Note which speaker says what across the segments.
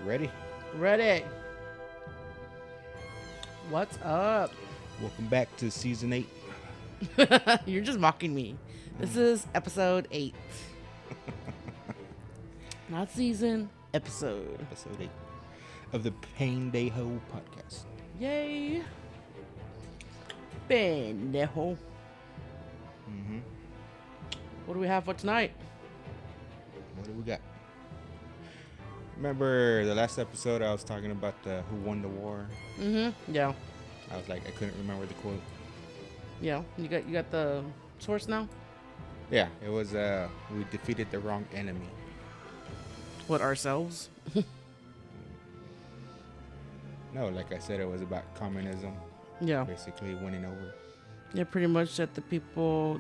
Speaker 1: Ready?
Speaker 2: Ready. What's up?
Speaker 1: Welcome back to season 8.
Speaker 2: You're just mocking me. This is episode 8. Not season, episode.
Speaker 1: Episode 8 of the Paindayhole podcast.
Speaker 2: Yay. Paindayhole.
Speaker 1: Mm-hmm.
Speaker 2: What do we have for tonight?
Speaker 1: What do we got? Remember the last episode I was talking about who won the war?
Speaker 2: Mm-hmm. Yeah.
Speaker 1: I was like, I couldn't remember the quote.
Speaker 2: Yeah. You got the source now?
Speaker 1: Yeah, it was we defeated the wrong enemy.
Speaker 2: What, ourselves?
Speaker 1: No, like I said, it was about communism.
Speaker 2: Yeah.
Speaker 1: Basically winning over.
Speaker 2: Yeah, pretty much that the people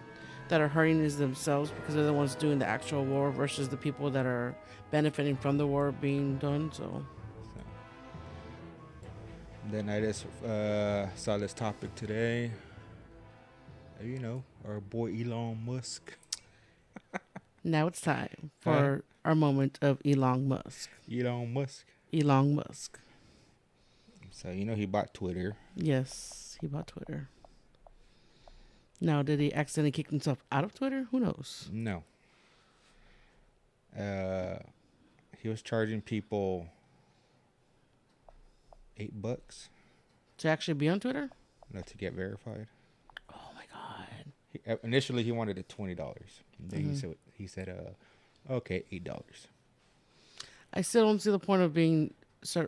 Speaker 2: that are hurting is themselves because they're the ones doing the actual war versus the people that are benefiting from the war being done. So
Speaker 1: then I just saw this topic today. You know, our boy Elon Musk.
Speaker 2: now it's time for our moment of Elon Musk.
Speaker 1: Elon Musk.
Speaker 2: Elon Musk.
Speaker 1: So, you know, he bought Twitter.
Speaker 2: Yes, he bought Twitter. Now, did he accidentally kick himself out of Twitter? Who knows?
Speaker 1: No. He was charging people $8
Speaker 2: To actually be on Twitter?
Speaker 1: to get verified.
Speaker 2: Oh, my God.
Speaker 1: Initially, he wanted it $20. Then he said, okay, $8.
Speaker 2: I still don't see the point of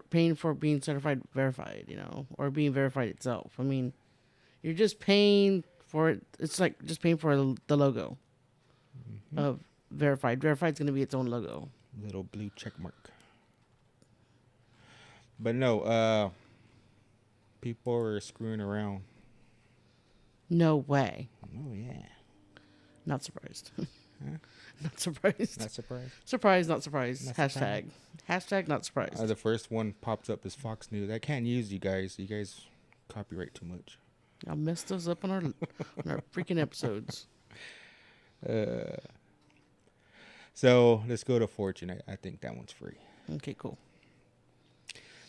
Speaker 2: paying for being certified verified, or being verified itself. I mean, you're just paying for it. It's like just paying for the logo of verified. Verified's going to be its own logo.
Speaker 1: Little blue check mark. But no, people are screwing around.
Speaker 2: No way.
Speaker 1: Oh, yeah.
Speaker 2: Not surprised.
Speaker 1: Huh?
Speaker 2: Not surprised.
Speaker 1: Not surprised?
Speaker 2: Surprised, not surprised.
Speaker 1: Not
Speaker 2: Hashtag. Hashtag not surprised.
Speaker 1: The first one pops up as Fox News. I can't use you guys. You guys copyright too much.
Speaker 2: Y'all messed us up on our freaking episodes.
Speaker 1: So let's go to Fortune. I think that one's free.
Speaker 2: Okay, cool.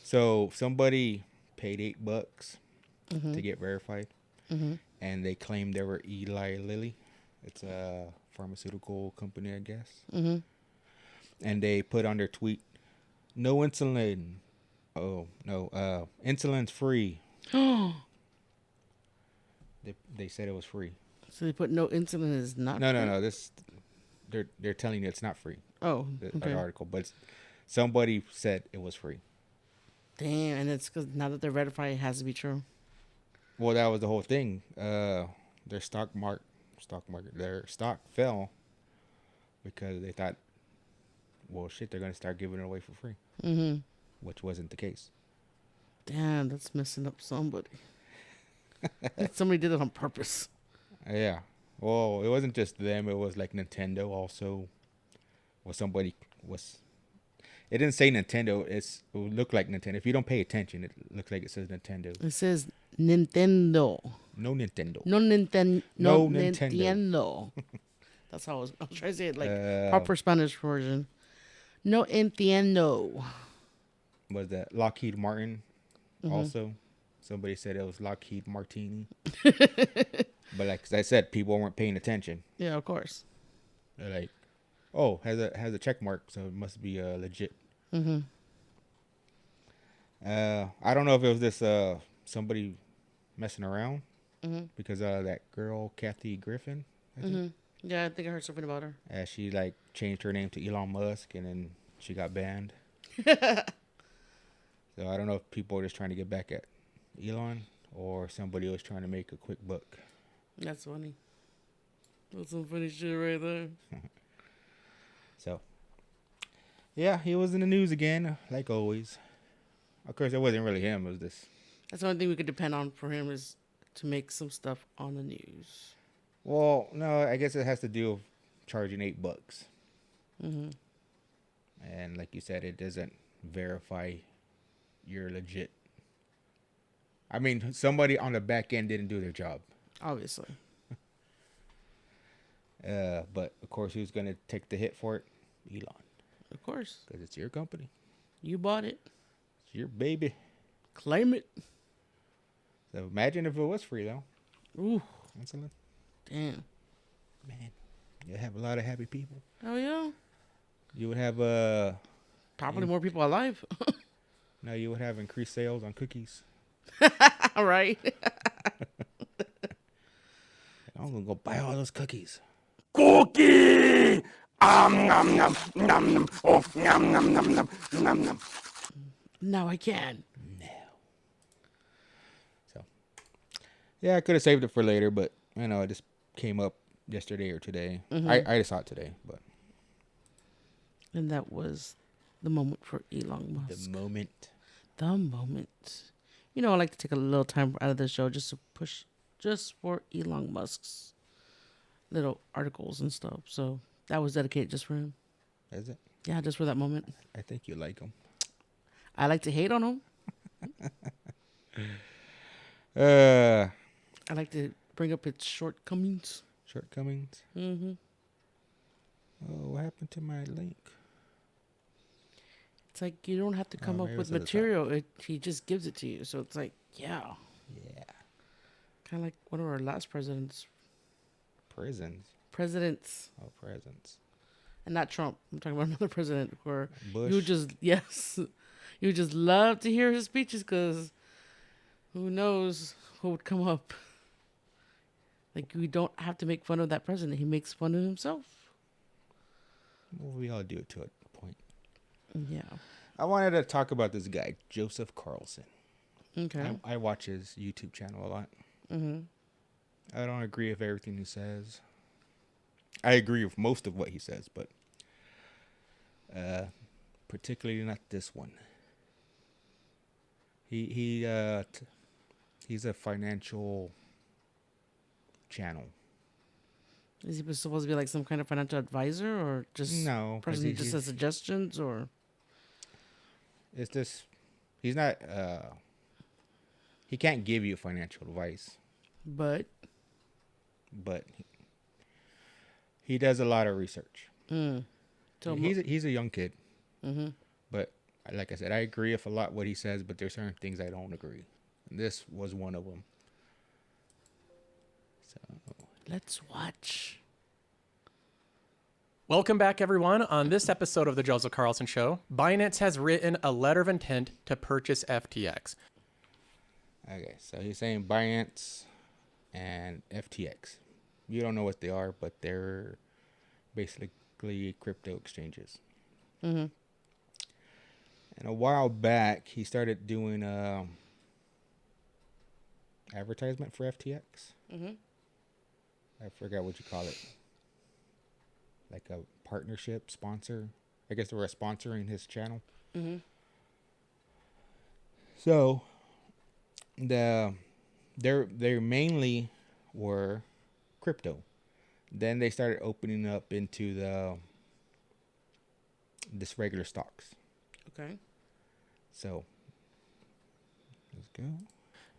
Speaker 1: So somebody paid $8 to get verified, and they claimed they were Eli Lilly. It's a pharmaceutical company, I guess. And they put on their tweet, "No insulin. Oh no, insulin's free." They said it was free.
Speaker 2: So they put no insulin is not.
Speaker 1: No. They're telling you it's not free.
Speaker 2: Oh,
Speaker 1: The article, but somebody said it was free.
Speaker 2: Damn, and it's because now that they're verified, it has to be true.
Speaker 1: Well, that was the whole thing. Their their stock fell because they thought, well, shit, they're gonna start giving it away for free, which wasn't the case.
Speaker 2: Damn, that's messing up somebody. Somebody did it on purpose.
Speaker 1: Yeah. Well, it wasn't just them. It was like Nintendo also. Well, somebody was. It didn't say Nintendo. It looked like Nintendo. If you don't pay attention, it looks like it says Nintendo.
Speaker 2: It says Nintendo.
Speaker 1: No Nintendo.
Speaker 2: No Nintendo.
Speaker 1: No
Speaker 2: No
Speaker 1: Nintendo.
Speaker 2: Nintendo. That's how I was trying to say it, like proper Spanish version. No Entiendo.
Speaker 1: Was that Lockheed Martin? Also, somebody said it was Lockheed Martini. But like I said, people weren't paying attention.
Speaker 2: Yeah, of course.
Speaker 1: They're like, "Oh, has a check mark, so it must be legit." I don't know if it was this somebody messing around because that girl Kathy Griffin. I think.
Speaker 2: Yeah, I think I heard something about her.
Speaker 1: She like changed her name to Elon Musk, and then she got banned. So I don't know if people are just trying to get back at Elon or somebody was trying to make a quick buck.
Speaker 2: That's funny. That's some funny shit right there.
Speaker 1: So, yeah, he was in the news again, like always. Of course, it wasn't really him. It was this.
Speaker 2: That's the only thing we could depend on for him is to make some stuff on the news.
Speaker 1: Well, no, I guess it has to do with charging $8. And like you said, it doesn't verify you're legit. I mean, somebody on the back end didn't do their job.
Speaker 2: Obviously.
Speaker 1: But of course, who's gonna take the hit for it? Elon.
Speaker 2: Of course.
Speaker 1: Because it's your company.
Speaker 2: You bought it.
Speaker 1: It's your baby.
Speaker 2: Claim it.
Speaker 1: So imagine if it was free, though.
Speaker 2: Ooh.
Speaker 1: Excellent.
Speaker 2: Damn.
Speaker 1: Man, you'd have a lot of happy people.
Speaker 2: Oh, yeah.
Speaker 1: You would have
Speaker 2: Probably more people alive.
Speaker 1: no, you would have increased sales on cookies.
Speaker 2: All right.
Speaker 1: I'm gonna go buy all those cookies.
Speaker 3: Cookie! Nom nom nom nom. Oh, nom nom nom nom nom nom.
Speaker 2: Now I can.
Speaker 1: No. So, yeah, I could have saved it for later, but you know, it just came up yesterday or today. I just saw it today, but
Speaker 2: And that was the moment for Elon Musk.
Speaker 1: the moment.
Speaker 2: The moment. You know, I like to take a little time out of the show just to push just for Elon Musk's little articles and stuff. So that was dedicated just for him.
Speaker 1: Is it?
Speaker 2: Yeah, just for that moment.
Speaker 1: I think you like them.
Speaker 2: I like to hate on him. I like to bring up its shortcomings.
Speaker 1: Shortcomings.
Speaker 2: Mm-hmm.
Speaker 1: Oh, what happened to my link?
Speaker 2: It's like you don't have to come up
Speaker 1: maybe
Speaker 2: with
Speaker 1: it's at the top.
Speaker 2: material. He just gives it to you. So it's like, yeah.
Speaker 1: Yeah.
Speaker 2: Kind of like one of our last presidents.
Speaker 1: Prisons.
Speaker 2: Presidents.
Speaker 1: Oh, presents.
Speaker 2: And not Trump. I'm talking about another president where
Speaker 1: Bush.
Speaker 2: you just, yes. You just love to hear his speeches because who knows what would come up. Like, we don't have to make fun of that president. He makes fun of himself.
Speaker 1: Well, we all do it to a point.
Speaker 2: Yeah.
Speaker 1: I wanted to talk about this guy, Joseph Carlson.
Speaker 2: Okay.
Speaker 1: I watch his YouTube channel a lot.
Speaker 2: Mm-hmm.
Speaker 1: I don't agree with everything he says. I agree with most of what he says, but particularly not this one. He's a financial channel.
Speaker 2: Is he supposed to be like some kind of financial advisor or just
Speaker 1: No, 'cause
Speaker 2: person who just has suggestions or?
Speaker 1: It's just he's not. He can't give you financial advice,
Speaker 2: But.
Speaker 1: he does a lot of research.
Speaker 2: So
Speaker 1: He's a young kid,
Speaker 2: mm-hmm.
Speaker 1: but like I said, I agree with a lot what he says, but there's certain things I don't agree. And this was one of them. So
Speaker 2: Let's watch.
Speaker 4: Welcome back, everyone. On this episode of the Joseph Carlson Show, Binance has written a letter of intent to purchase FTX.
Speaker 1: okay, so he's saying Binance and FTX. You don't know what they are, but they're basically crypto exchanges.
Speaker 2: Mm-hmm.
Speaker 1: And a while back, he started doing advertisement for FTX.
Speaker 2: Mm-hmm.
Speaker 1: I forgot what you call it. Like a partnership sponsor. I guess they were sponsoring his channel.
Speaker 2: Mm-hmm.
Speaker 1: So they mainly were crypto. Then they started opening up into this regular stocks.
Speaker 2: Okay.
Speaker 1: So let's go.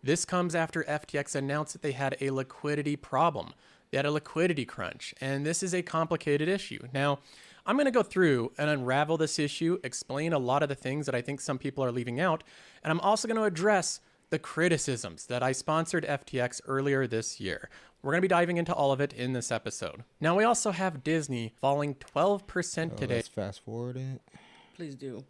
Speaker 4: This comes after FTX announced that they had a liquidity problem. They had a liquidity crunch, and this is a complicated issue. Now, I'm going to go through and unravel this issue, explain a lot of the things that I think some people are leaving out, and I'm also going to address the criticisms that I sponsored FTX earlier this year. We're going to be diving into all of it in this episode. Now, we also have Disney falling 12% today.
Speaker 1: Let's fast forward it.
Speaker 2: Please do.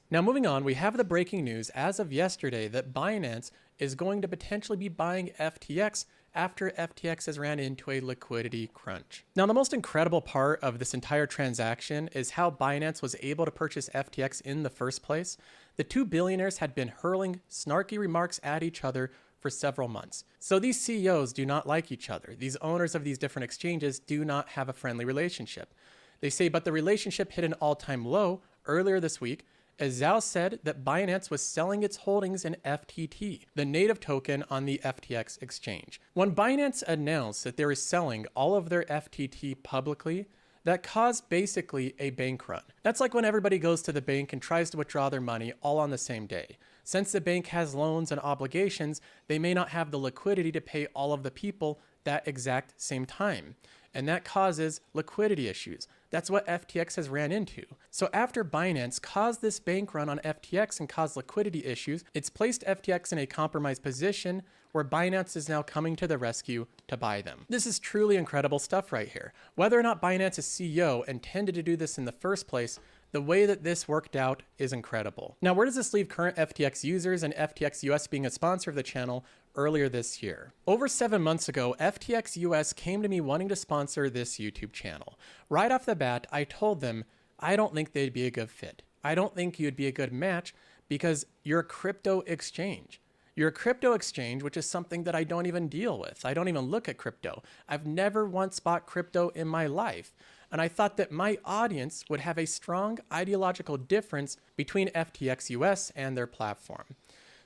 Speaker 4: Now, moving on, we have the breaking news as of yesterday that Binance is going to potentially be buying FTX after FTX has ran into a liquidity crunch. Now, the most incredible part of this entire transaction is how Binance was able to purchase FTX in the first place. The two billionaires had been hurling snarky remarks at each other for several months. So these CEOs do not like each other. These owners of these different exchanges do not have a friendly relationship. They say, but the relationship hit an all-time low earlier this week as Zhao said that Binance was selling its holdings in FTT, the native token on the FTX exchange. When Binance announced that they were selling all of their FTT publicly, that caused basically a bank run. That's like when everybody goes to the bank and tries to withdraw their money all on the same day. Since the bank has loans and obligations, they may not have the liquidity to pay all of the people that exact same time. and that causes liquidity issues. That's what FTX has ran into. So after Binance caused this bank run on FTX and caused liquidity issues, it's placed FTX in a compromised position where Binance is now coming to the rescue to buy them. This is truly incredible stuff right here. Whether or not Binance's CEO intended to do this in the first place, the way that this worked out is incredible. Now, where does this leave current FTX users and FTX US being a sponsor of the channel earlier this year? Over 7 months ago, FTX US came to me wanting to sponsor this YouTube channel. Right off the bat, I told them I don't think they'd be a good fit. I don't think you'd be a good match because you're a crypto exchange. You're a crypto exchange, which is something that I don't even deal with. I don't even look at crypto. I've never once bought crypto in my life. And I thought that my audience would have a strong ideological difference between FTX US and their platform.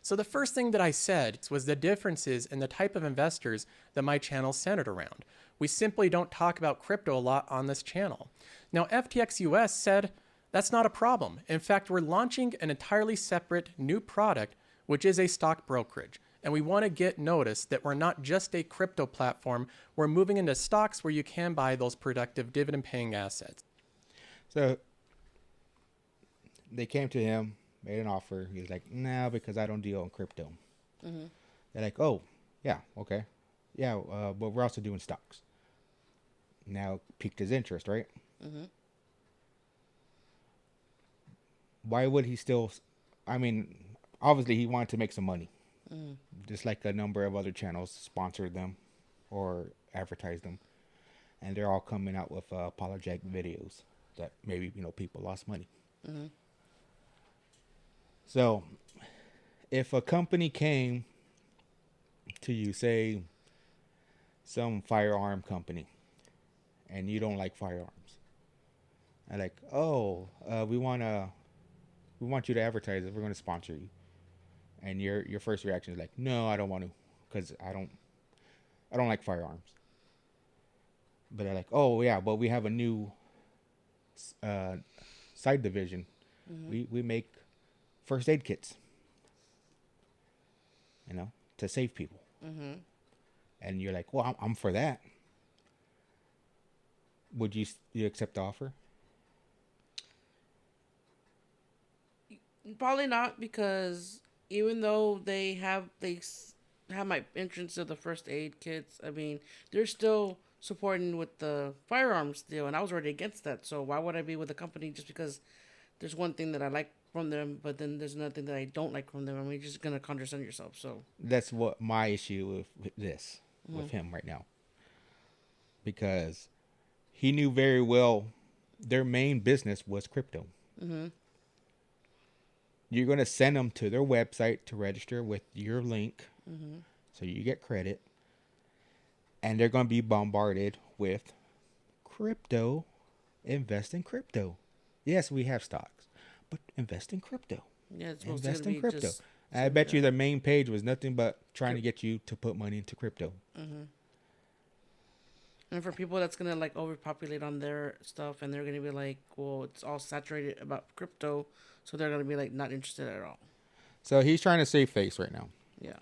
Speaker 4: So the first thing that I said was the differences in the type of investors that my channel centered around. We simply don't talk about crypto a lot on this channel. Now, FTX US said that's not a problem. In fact, we're launching an entirely separate new product, which is a stock brokerage. And we want to get noticed that we're not just a crypto platform. We're moving into stocks where you can buy those productive dividend-paying assets.
Speaker 1: So they came to him, made an offer. He was like, no, because I don't deal in crypto. Mm-hmm. They're like, oh, yeah, okay. Yeah, but we're also doing stocks. Now piqued his interest, right? Mm-hmm. Why would he still... I mean, obviously he wanted to make some money. Just like a number of other channels sponsored them or advertised them, and they're all coming out with apologetic videos that maybe people lost money. Mm-hmm. So, if a company came to you, say some firearm company, and you don't like firearms, and like, oh, we want you to advertise it. We're going to sponsor you. And your first reaction is like, no, I don't want to, because I don't like firearms. But they're like, oh yeah, but we have a new side division. Mm-hmm. We make first aid kits, to save people. Mm-hmm. And you're like, well, I'm for that. Would you accept the offer?
Speaker 2: Probably not, because even though they have my entrance to the first aid kits, I mean, they're still supporting with the firearms deal, and I was already against that. So why would I be with a company just because there's one thing that I like from them, but then there's another thing that I don't like from them? I mean, you're just gonna contradict yourself. So
Speaker 1: that's what my issue with this, with him right now, because he knew very well their main business was crypto. Mm-hmm. You're going to send them to their website to register with your link, so you get credit. And they're going to be bombarded with crypto. Invest in crypto. Yes, we have stocks, but invest in crypto.
Speaker 2: Yeah, it's
Speaker 1: invest in crypto. I bet you their main page was nothing but trying to get you to put money into crypto. Mm-hmm.
Speaker 2: And for people that's going to overpopulate on their stuff, and they're going to be like, well, it's all saturated about crypto. So they're going to be not interested at all.
Speaker 1: So he's trying to save face right now.
Speaker 2: Yeah.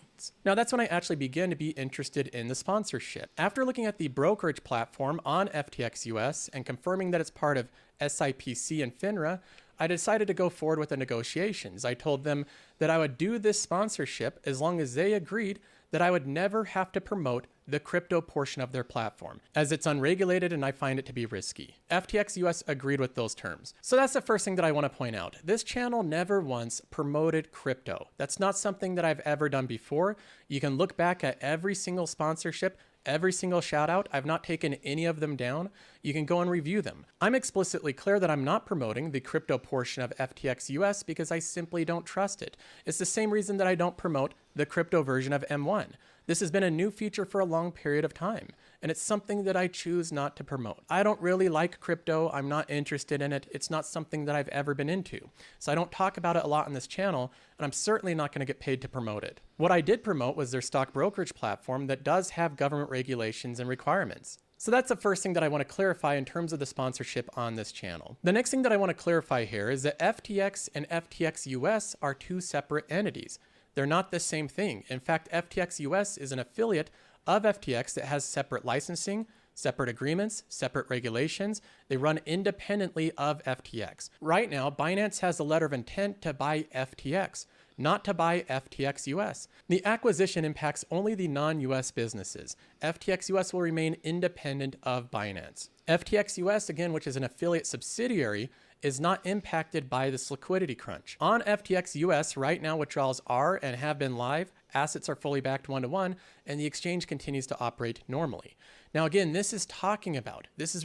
Speaker 4: Now that's when I actually began to be interested in the sponsorship. After looking at the brokerage platform on FTX US and confirming that it's part of SIPC and FINRA, I decided to go forward with the negotiations. I told them that I would do this sponsorship as long as they agreed that I would never have to promote the crypto portion of their platform, as it's unregulated and I find it to be risky. FTX US agreed with those terms. So that's the first thing that I want to point out. This channel never once promoted crypto. That's not something that I've ever done before. You can look back at every single sponsorship, every single shout out. I've not taken any of them down. You can go and review them. I'm explicitly clear that I'm not promoting the crypto portion of FTX US because I simply don't trust it. It's the same reason that I don't promote the crypto version of M1. This has been a new feature for a long period of time, and it's something that I choose not to promote. I don't really like crypto. I'm not interested in it. It's not something that I've ever been into. So I don't talk about it a lot on this channel, and I'm certainly not going to get paid to promote it. What I did promote was their stock brokerage platform that does have government regulations and requirements. So that's the first thing that I want to clarify in terms of the sponsorship on this channel. The next thing that I want to clarify here is that FTX and FTX US are two separate entities. They're not the same thing. In fact, FTX US is an affiliate of FTX that has separate licensing, separate agreements, separate regulations. They run independently of FTX. Right now, Binance has a letter of intent to buy FTX, not to buy FTX US. The acquisition impacts only the non-US businesses. FTX US will remain independent of Binance. FTX US, again, which is an affiliate subsidiary, is not impacted by this liquidity crunch. On FTX US, right now withdrawals are and have been live, assets are fully backed one-to-one, and the exchange continues to operate normally. Now again, this is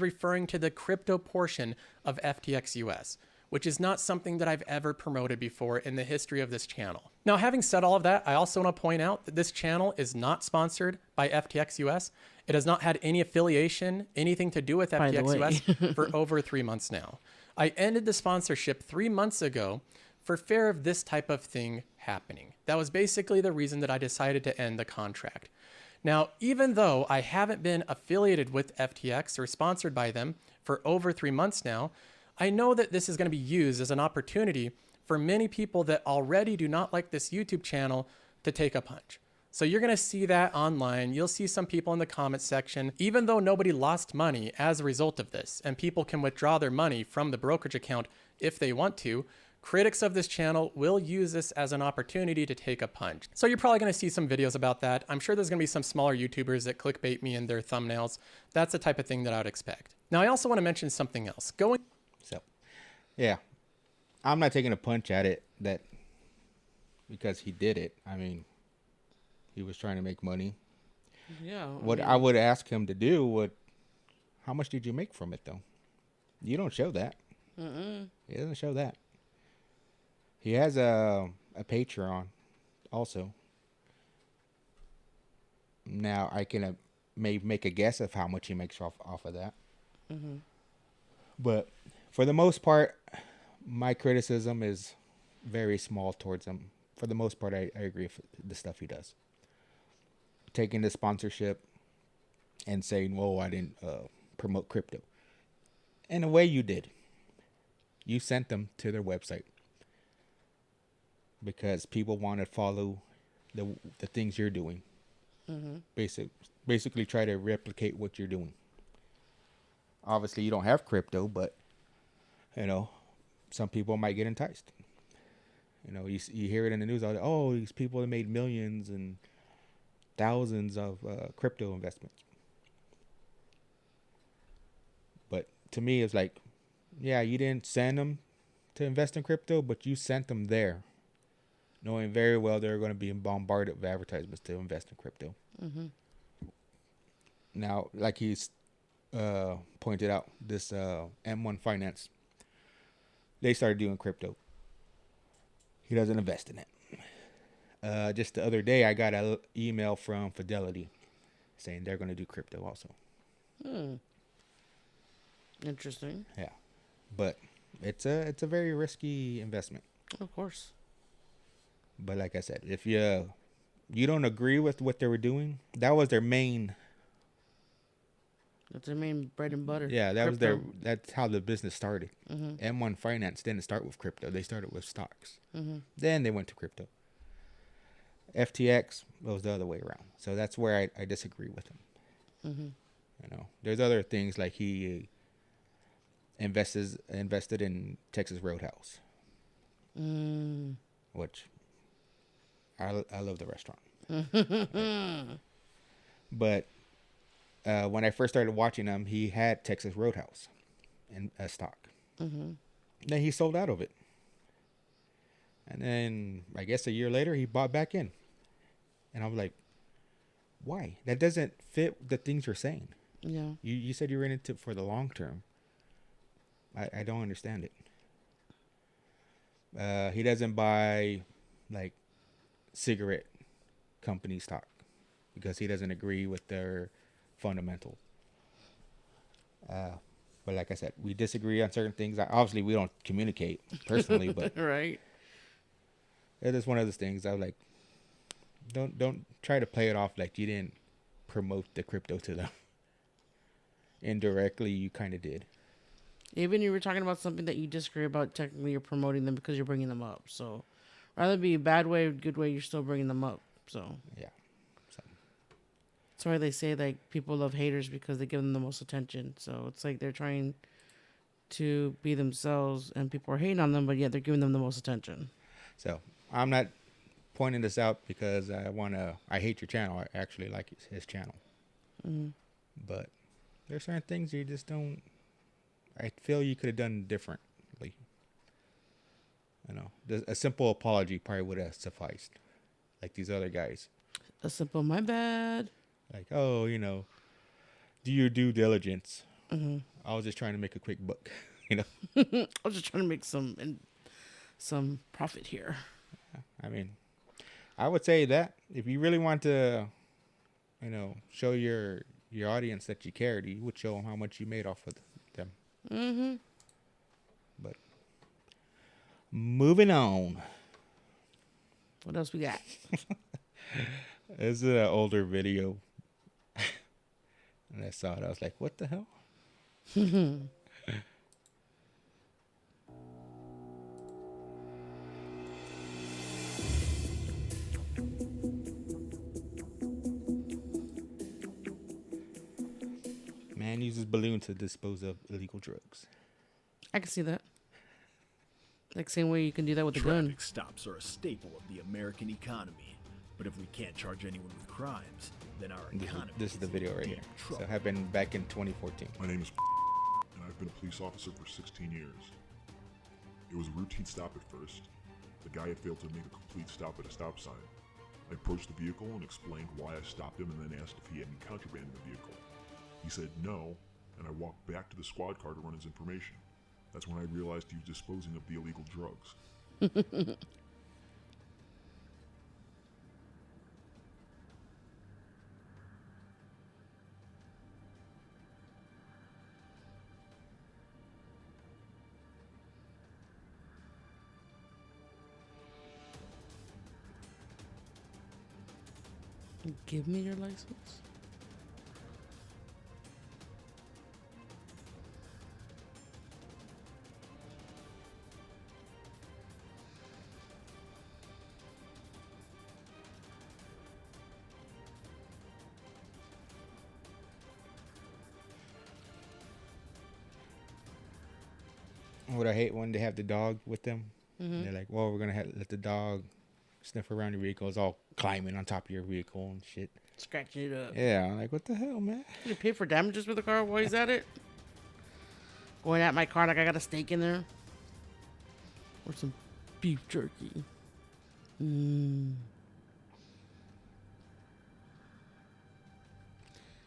Speaker 4: referring to the crypto portion of FTX US, which is not something that I've ever promoted before in the history of this channel. Now, having said all of that, I also want to point out that this channel is not sponsored by FTX US. It has not had any affiliation, anything to do with FTX US for over 3 months now. I ended the sponsorship 3 months ago for fear of this type of thing happening. That was basically the reason that I decided to end the contract. Now, even though I haven't been affiliated with FTX or sponsored by them for over 3 months now, I know that this is going to be used as an opportunity for many people that already do not like this YouTube channel to take a punch. So you're going to see that online. You'll see some people in the comments section, even though nobody lost money as a result of this, and people can withdraw their money from the brokerage account if they want to, critics of this channel will use this as an opportunity to take a punch. So you're probably going to see some videos about that. I'm sure there's going to be some smaller YouTubers that clickbait me in their thumbnails. That's the type of thing that I would expect. Now, I also want to mention something else.
Speaker 1: So, yeah, I'm not taking a punch at it that because he did it. I mean, he was trying to make money.
Speaker 2: Yeah.
Speaker 1: What I would ask him to do would, how much did you make from it though? You don't show that. He doesn't show that. He has a Patreon also. Now I can maybe make a guess of how much he makes off of that. But for the most part, my criticism is very small towards him. For the most part, I agree with the stuff he does. Taking the sponsorship and saying, "Whoa, I didn't promote crypto." In a way, you did. You sent them to their website because people want to follow the things you're doing. Basically, try to replicate what you're doing. Obviously, you don't have crypto, but you know, some people might get enticed. You know, you hear it in the news all day. Oh, these people have made millions and thousands of crypto investments. But to me, it's like, yeah, you didn't send them to invest in crypto, but you sent them there, knowing very well they're going to be bombarded with advertisements to invest in crypto. Now, like he's pointed out, this M1 Finance, they started doing crypto. He doesn't invest in it. Just the other day, I got an email from Fidelity saying they're going to do crypto also.
Speaker 2: Interesting.
Speaker 1: Yeah, but it's a very risky investment.
Speaker 2: Of course.
Speaker 1: But like I said, if you don't agree with what they were doing, that was their main.
Speaker 2: That's their main bread and butter.
Speaker 1: Yeah,
Speaker 2: crypto.
Speaker 1: that's how the business started. M1 Finance didn't start with crypto; they started with stocks. Then they went to crypto. FTX was the other way around, so that's where I disagree with him. You know, there's other things like he invested in Texas Roadhouse, which I love the restaurant. But when I first started watching him, he had Texas Roadhouse in a stock. Then he sold out of it. And then I guess a year later, he bought back in. And I was like, why? That doesn't fit the things you're saying.
Speaker 2: Yeah.
Speaker 1: You said you were in it for the long term. I don't understand it. He doesn't buy like cigarette company stock because he doesn't agree with their fundamentals. But like I said, we disagree on certain things. Obviously, we don't communicate personally, but
Speaker 2: Right.
Speaker 1: it is one of those things. I was like, don't try to play it off like you didn't promote the crypto to them. Indirectly, you kind of did.
Speaker 2: Even you were talking about something that you disagree about, technically you're promoting them because you're bringing them up. So rather be a bad way or good way, you're still bringing them up. So
Speaker 1: Yeah. So
Speaker 2: That's why they say like people love haters because they give them the most attention. So it's like they're trying to be themselves and people are hating on them, but yet they're giving them the most attention.
Speaker 1: So I'm not pointing this out because I hate your channel. I actually like his channel. But there's certain things you just don't. I feel you could have done differently. You know, a simple apology probably would have sufficed. Like these other guys.
Speaker 2: A simple my bad.
Speaker 1: Like, oh, you know, do your due diligence. I was just trying to make a quick buck. You know.
Speaker 2: I was just trying to make some profit here.
Speaker 1: I mean, I would say that if you really want to, you know, show your audience that you cared, you would show them how much you made off of them. But moving on.
Speaker 2: What else we got?
Speaker 1: This is an older video. And I saw it. I was like, what the hell? Man uses balloon to dispose of illegal drugs.
Speaker 2: I can see that. Like same way you can do that with a gun.
Speaker 5: Traffic stops are a staple of the American economy. But if we can't charge anyone with crimes, then our economy
Speaker 1: This is the video right here. So it happened back in 2014.
Speaker 6: My name is and I've been a police officer for 16 years. It was a routine stop at first. The guy had failed to make a complete stop at a stop sign. I approached the vehicle and explained why I stopped him and then asked if he had any contraband in the vehicle. He said no, and I walked back to the squad car to run his information. That's when I realized he was disposing of the illegal drugs.
Speaker 2: Give me your license.
Speaker 1: What I hate when they have the dog with them. They're like, well, we're going to let the dog sniff around your vehicle. It's all climbing on top of your vehicle and shit.
Speaker 2: Scratching it up.
Speaker 1: Yeah, I'm like, what the hell, man?
Speaker 2: You pay for damages with the car while he's at it? Going at my car like I got a steak in there? Or some beef jerky.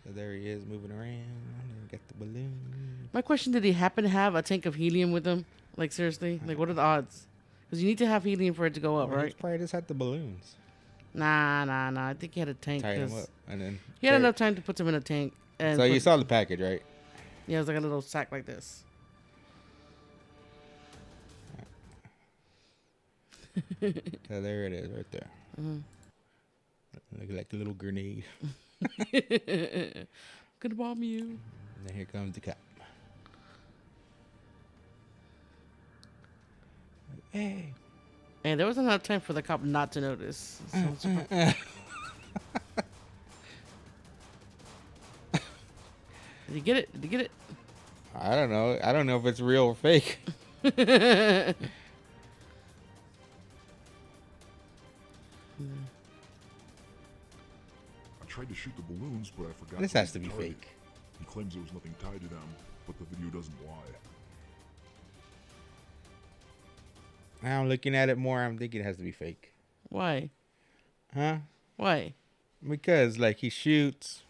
Speaker 1: So there he is moving around. And got the balloon.
Speaker 2: My question, did he happen to have a tank of helium with him? Like, seriously? Like, what are the odds? Because you need to have helium for it to go up,
Speaker 1: Well, he
Speaker 2: right?
Speaker 1: probably just had the balloons.
Speaker 2: Nah. I think he had a tank.
Speaker 1: Tied him
Speaker 2: 'cause
Speaker 1: up. And then
Speaker 2: he had enough time to put them in a tank. And
Speaker 1: So you
Speaker 2: put-
Speaker 1: saw the package, right?
Speaker 2: Yeah, it was like a little sack like this.
Speaker 1: So there it is right there. Look like a little grenade.
Speaker 2: Gonna bomb you.
Speaker 1: And then here comes the cop. Hey.
Speaker 2: And there wasn't enough time for the cop not to notice. So I'm surprised. Did he get it? Did he get it?
Speaker 1: I don't know. I don't know if it's real or fake.
Speaker 6: I tried to shoot the balloons, but I forgot.
Speaker 1: This
Speaker 6: to
Speaker 1: has
Speaker 6: hit
Speaker 1: to
Speaker 6: the
Speaker 1: be
Speaker 6: target.
Speaker 1: fake.
Speaker 6: He claims there was nothing tied to them, but the video doesn't lie.
Speaker 1: Now I'm looking at it more. I'm thinking it has to be fake.
Speaker 2: Why?
Speaker 1: Huh?
Speaker 2: Why?
Speaker 1: Because, like, he shoots.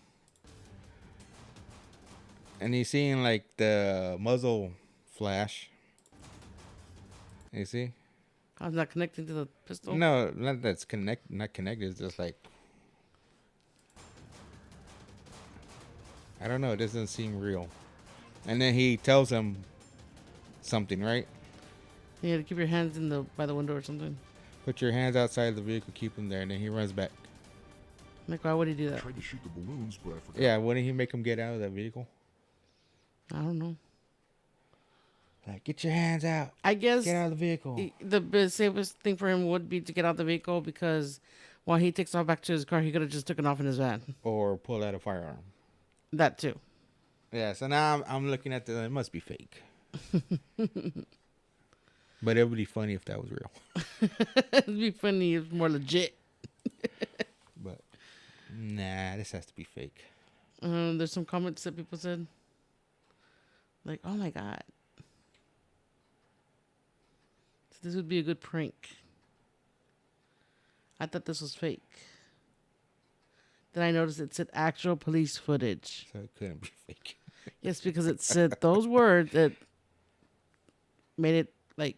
Speaker 1: And he's seeing, like, the muzzle flash. You see?
Speaker 2: I was not connecting to the pistol.
Speaker 1: No, not that's not connected. It's just like, I don't know. It doesn't seem real. And then he tells him something, right?
Speaker 2: You had to keep your hands in the by the window or something.
Speaker 1: Put your hands outside the vehicle, keep them there, and then he runs back.
Speaker 2: Like, why would he do
Speaker 6: I
Speaker 2: that?
Speaker 6: tried to shoot the balloons, but I forgot.
Speaker 1: Yeah, wouldn't he make him get out of that vehicle?
Speaker 2: I don't know.
Speaker 1: Like, get your hands out.
Speaker 2: I guess
Speaker 1: Get out of the vehicle.
Speaker 2: the safest thing for him would be to get out the vehicle because While he takes off back to his car, he could have just taken off in his van.
Speaker 1: or pull out a firearm.
Speaker 2: That too.
Speaker 1: Yeah, so now I'm looking at it must be fake. But it would be funny if that was real.
Speaker 2: It'd be funny. It's more legit.
Speaker 1: But nah, this has to be fake.
Speaker 2: There's some comments that people said, like, "Oh my god, this would be a good prank." I thought this was fake. Then I noticed it said actual police footage.
Speaker 1: So it couldn't be fake.
Speaker 2: Yes, because it said those words that made it like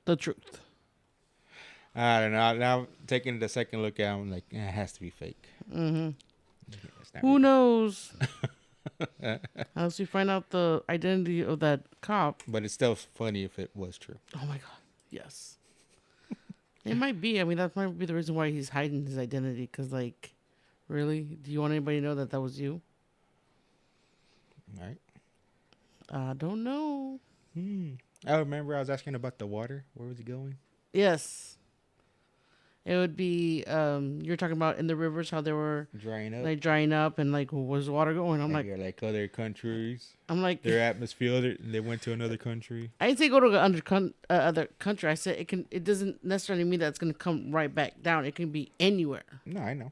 Speaker 2: the truth.
Speaker 1: I don't know. Now taking the second look at it, I'm like, it has to be fake.
Speaker 2: Mm-hmm.
Speaker 1: It's not
Speaker 2: Who
Speaker 1: real.
Speaker 2: knows? Unless we find out the identity of that cop.
Speaker 1: But it's still funny if it was true.
Speaker 2: Oh my god, yes. It might be. I mean, that might be the reason why he's hiding his identity. Because, like, really? Do you want anybody to know that that was you?
Speaker 1: All right.
Speaker 2: I don't know.
Speaker 1: I remember I was asking about the water. Where was it going?
Speaker 2: Yes. It would be, you're talking about in the rivers, how they were,
Speaker 1: Drying up.
Speaker 2: like, drying up and, like, where's the water going? I'm
Speaker 1: like other countries,
Speaker 2: like,
Speaker 1: their atmosphere. They went to another country.
Speaker 2: I didn't say go to other country. I said it doesn't necessarily mean that it's going to come right back down. It can be anywhere.
Speaker 1: No, I know.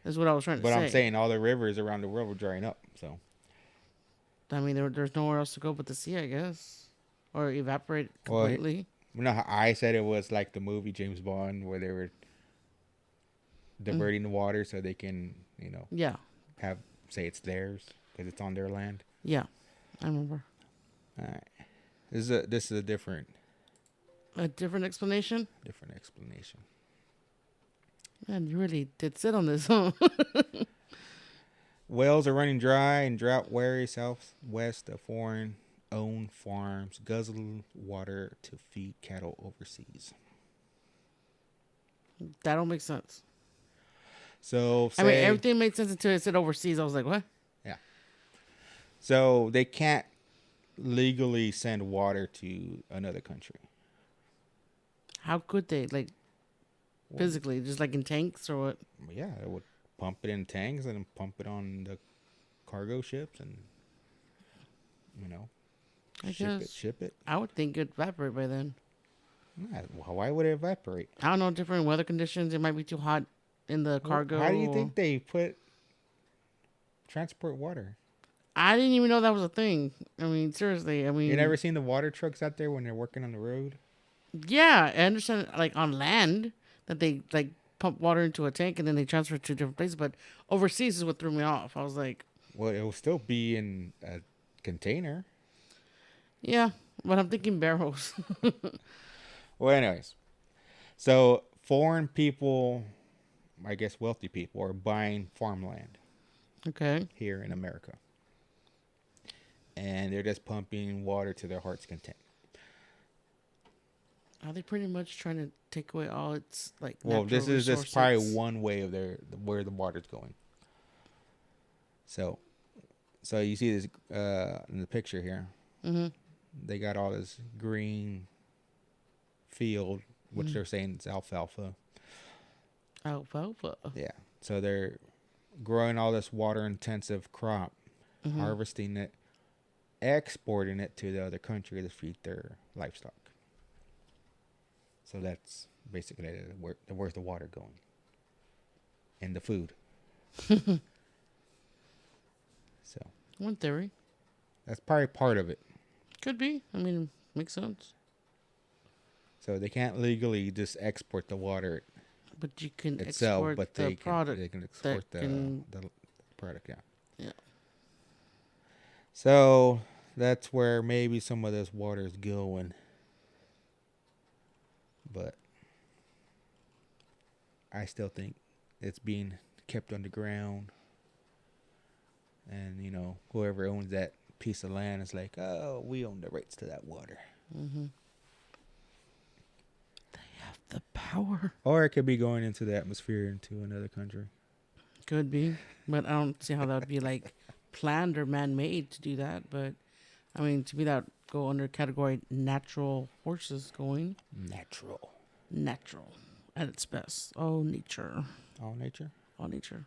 Speaker 2: That's what I was trying to
Speaker 1: But
Speaker 2: say.
Speaker 1: I'm saying all the rivers around the world were drying up. So
Speaker 2: I mean, there's nowhere else to go but the sea, I guess. Or evaporate
Speaker 1: Well,
Speaker 2: completely.
Speaker 1: no, I said it was like the movie James Bond where they were diverting the water so they can,
Speaker 2: Yeah.
Speaker 1: say it's theirs because it's on their land.
Speaker 2: Yeah. I remember.
Speaker 1: All right. This is a different
Speaker 2: explanation?
Speaker 1: different explanation.
Speaker 2: Man, you really did sit on this, huh?
Speaker 1: Wells are running dry and drought-weary southwest of foreign-owned farms guzzle water to feed cattle overseas.
Speaker 2: That don't make sense.
Speaker 1: So
Speaker 2: I mean, everything made sense until it said overseas. I was like, what?
Speaker 1: Yeah. So they can't legally send water to another country.
Speaker 2: How could they? Like, physically? Just like in tanks or what?
Speaker 1: Yeah, they would pump it in tanks and then pump it on the cargo ships and,
Speaker 2: I
Speaker 1: ship
Speaker 2: guess.
Speaker 1: ship it.
Speaker 2: I would think it'd evaporate by then.
Speaker 1: Yeah, why would it evaporate?
Speaker 2: I don't know, different weather conditions. It might be too hot in the cargo.
Speaker 1: How do you think they transport water?
Speaker 2: I didn't even know that was a thing. I mean, seriously. I mean,
Speaker 1: You never seen the water trucks out there when they're working on the road?
Speaker 2: yeah, I understand. Like on land, that they like pump water into a tank and then they transfer it to different places. But overseas is what threw me off. I was like,
Speaker 1: Well, it will still be in a container.
Speaker 2: yeah, but I'm thinking barrels.
Speaker 1: Well, anyways, so foreign people, I guess wealthy people, are buying farmland
Speaker 2: Okay.
Speaker 1: here in America, and they're just pumping water to their heart's content.
Speaker 2: Are they pretty much trying to take away all its like?
Speaker 1: Well, this
Speaker 2: natural
Speaker 1: is just probably
Speaker 2: resources?
Speaker 1: one way of where the water's going. So you see this in the picture here.
Speaker 2: Mm-hmm.
Speaker 1: They got all this green field, which they're saying it's alfalfa.
Speaker 2: Alfalfa.
Speaker 1: Yeah. So they're growing all this water intensive crop, harvesting it, exporting it to the other country to feed their livestock. So that's basically where's the water going? And the food. So
Speaker 2: One theory.
Speaker 1: that's probably part of it.
Speaker 2: Could be. I mean, makes sense.
Speaker 1: So they can't legally just export the water
Speaker 2: But you can
Speaker 1: itself,
Speaker 2: export
Speaker 1: but
Speaker 2: the
Speaker 1: they
Speaker 2: product.
Speaker 1: can export the product. Yeah.
Speaker 2: Yeah.
Speaker 1: So that's where maybe some of this water is going. But I still think it's being kept underground. And, whoever owns that piece of land is like, oh, we own the rights to that water.
Speaker 2: Mm-hmm. They have the power.
Speaker 1: Or it could be going into the atmosphere into another country.
Speaker 2: Could be. But I don't see how that would be like planned or man-made to do that. But, I mean, to me, that would go under category natural forces going.
Speaker 1: Natural.
Speaker 2: Natural. at its best. Oh, nature.
Speaker 1: All nature.
Speaker 2: All nature.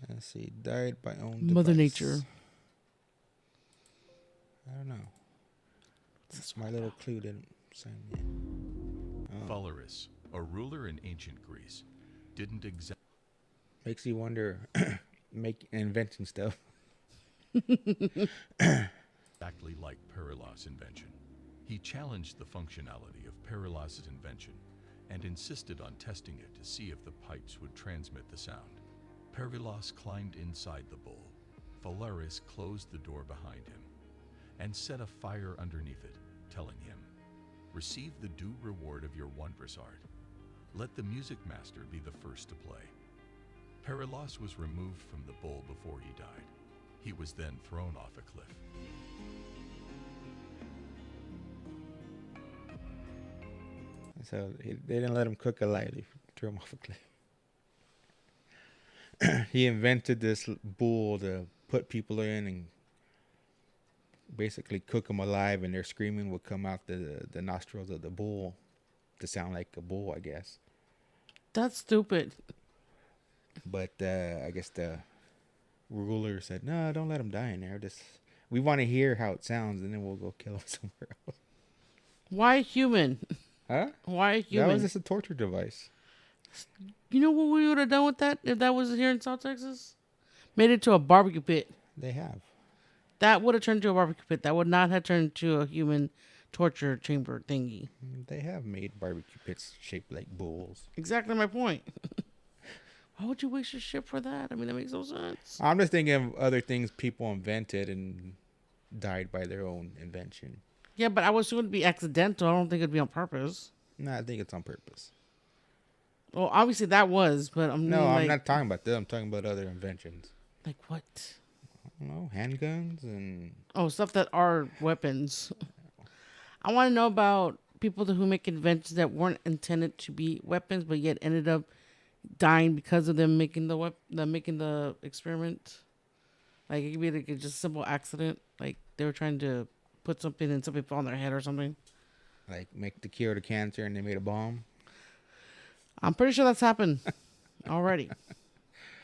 Speaker 1: Let's see. Died by own
Speaker 2: Mother
Speaker 1: device.
Speaker 2: Nature.
Speaker 1: I don't know. My little clue didn't sign me in.
Speaker 7: Phalaris, a ruler in ancient Greece, didn't exactly
Speaker 1: Makes you wonder, inventing stuff.
Speaker 7: like Perilos' invention. He challenged the functionality of Perilos' invention and insisted on testing it to see if the pipes would transmit the sound. Perilos climbed inside the bull. Phalaris closed the door behind him and set a fire underneath it, telling him, "Receive the due reward of your wondrous art. Let the music master be the first to play." Perilos was removed from the bull before he died. He was then thrown off a cliff.
Speaker 1: So they didn't let him cook alive. They threw him off a cliff. He invented this bull to put people in and basically cook them alive, and their screaming would come out the nostrils of the bull to sound like a bull, I guess.
Speaker 2: That's stupid.
Speaker 1: But I guess the ruler said, "No, don't let him die in there. We want to hear how it sounds, and then we'll go kill him somewhere else."
Speaker 2: Why human?
Speaker 1: Huh?
Speaker 2: Why human?
Speaker 1: That was just a torture device.
Speaker 2: You know what we would have done with that if that was here in South Texas? Made it to a barbecue pit.
Speaker 1: They have.
Speaker 2: That would have turned to a barbecue pit. That would not have turned to a human torture chamber thingy.
Speaker 1: They have made barbecue pits shaped like bulls.
Speaker 2: Exactly my point. Why would you waste your ship for that? I mean, that makes no sense.
Speaker 1: I'm just thinking of other things people invented and died by their own invention.
Speaker 2: Yeah, but I was assume it'd be accidental. I don't think it'd be on purpose.
Speaker 1: No, I think it's on purpose.
Speaker 2: Well, obviously that was, but I'm
Speaker 1: I'm not talking about that. I'm talking about other inventions.
Speaker 2: Like what?
Speaker 1: I don't know, handguns and
Speaker 2: Stuff that are weapons. I want to know about people who make inventions that weren't intended to be weapons, but yet ended up dying because of them making the experiment. Like it could be like just a simple accident. Like they were trying to put something and something fell on their head or something.
Speaker 1: like make the cure to cancer, and they made a bomb.
Speaker 2: I'm pretty sure that's happened already.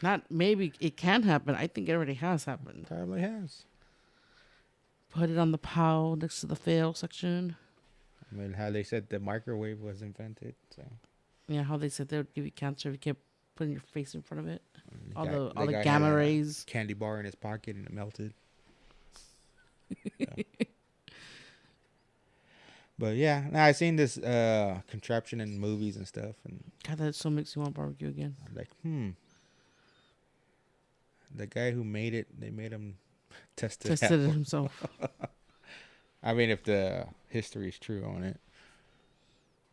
Speaker 2: Not maybe it can happen. I think it already has happened.
Speaker 1: Probably has.
Speaker 2: Put it on the pile next to the fail section.
Speaker 1: I mean, how they said the microwave was invented. So
Speaker 2: Yeah, how they said they would give you cancer if you kept putting your face in front of it. All the
Speaker 1: guy
Speaker 2: gamma
Speaker 1: had a
Speaker 2: rays.
Speaker 1: candy bar in his pocket and it melted. So. But yeah, I seen this contraption in movies and stuff, and
Speaker 2: God, that so makes you want barbecue again.
Speaker 1: I'm like, the guy who made it, they made him test it
Speaker 2: Tested it
Speaker 1: out.
Speaker 2: himself.
Speaker 1: I mean, if the history is true on it.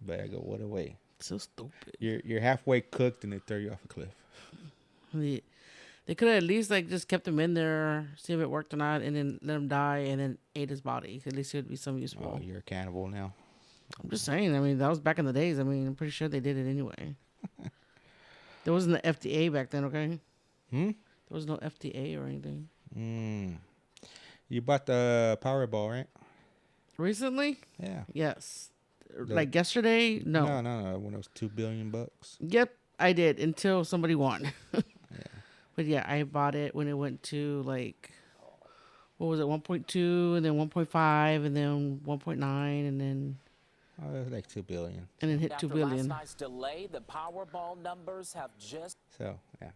Speaker 1: But I go, what a way.
Speaker 2: So stupid.
Speaker 1: You're halfway cooked and they throw you off a cliff.
Speaker 2: They could have at least like just kept him in there, see if it worked or not, and then let him die, and then ate his body. At least it would be some useful.
Speaker 1: Oh, you're a cannibal now.
Speaker 2: I'm just saying. I mean, that was back in the days. I mean, I'm pretty sure they did it anyway. There wasn't the FDA back then, okay? There was no FDA or anything.
Speaker 1: You bought the Powerball, right?
Speaker 2: Recently?
Speaker 1: Yeah.
Speaker 2: Yes. Like yesterday? No.
Speaker 1: No. When it was $2 billion.
Speaker 2: Yep, I did until somebody won. But yeah, I bought it when it went to like, what was it, 1.2 and then 1.5 and then 1.9 and then.
Speaker 1: Oh, it was like $2 billion.
Speaker 2: And then hit
Speaker 8: After
Speaker 2: 2 billion.
Speaker 8: last night's delay, the Powerball numbers have just.
Speaker 1: So yeah,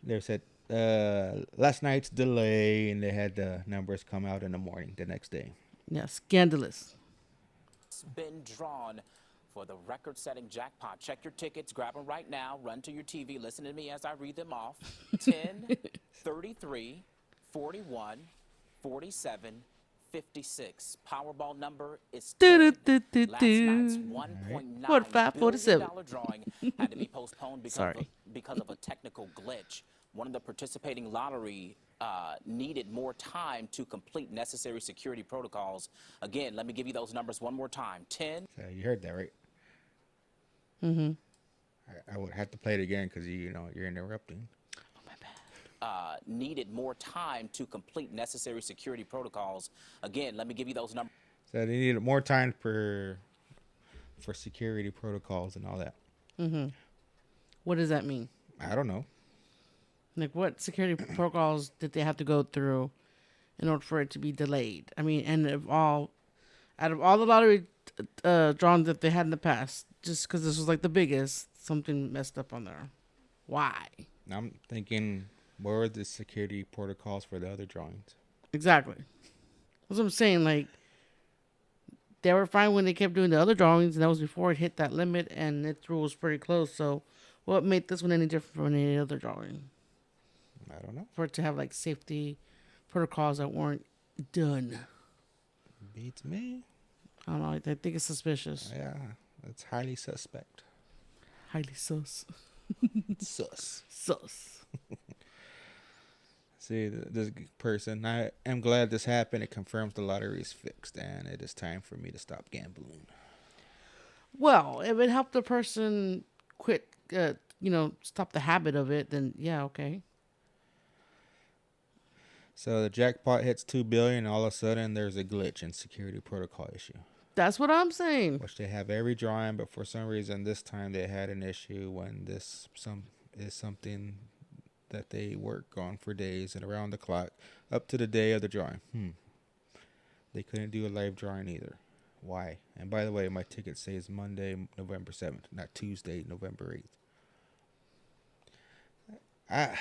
Speaker 1: they said last night's delay, and they had the numbers come out in the morning the next day.
Speaker 2: Yeah, scandalous.
Speaker 8: Been drawn for the record-setting jackpot. Check your tickets, grab them right now, run to your TV, listen to me as I read them off. 10, 33, 41, 47, 56. Powerball number is 10. Last night's $1.9 billion drawing had to be postponed because of a technical glitch. One of the participating lottery needed more time to complete necessary security protocols. Again, let me give you those numbers one more time. 10.
Speaker 1: So you heard that, right? I would have to play it again because you're interrupting.
Speaker 2: Oh, my bad.
Speaker 8: Needed more time to complete necessary security protocols. Again, let me give you those numbers.
Speaker 1: So they needed more time for security protocols and all that.
Speaker 2: What does that mean?
Speaker 1: I don't know.
Speaker 2: Like, what security protocols did they have to go through in order for it to be delayed? I mean, and out of all the lottery drawings that they had in the past, just because this was like the biggest, something messed up on there. Why?
Speaker 1: I'm thinking, what were the security protocols for the other drawings?
Speaker 2: Exactly. That's what I'm saying. Like, they were fine when they kept doing the other drawings, and that was before it hit that limit, and its rule was pretty close. So, what made this one any different from any other drawing?
Speaker 1: I don't know.
Speaker 2: For it to have like safety protocols that weren't done.
Speaker 1: Beats me.
Speaker 2: I don't know. I think it's suspicious.
Speaker 1: Yeah, it's highly suspect.
Speaker 2: Highly sus.
Speaker 1: Sus.
Speaker 2: Sus.
Speaker 1: See, this person, I am glad this happened. It confirms the lottery is fixed, and it is time for me to stop gambling.
Speaker 2: Well, if it helped the person quit, stop the habit of it, then yeah, okay.
Speaker 1: So the jackpot hits $2 billion, and all of a sudden there's a glitch in security protocol issue,
Speaker 2: That's what I'm saying.
Speaker 1: which they have every drawing, but for some reason this time they had an issue when this is something that they work on for days and around the clock up to the day of the drawing. They couldn't do a live drawing either. Why? And by the way, my ticket says Monday, November 7th, not Tuesday, November 8th.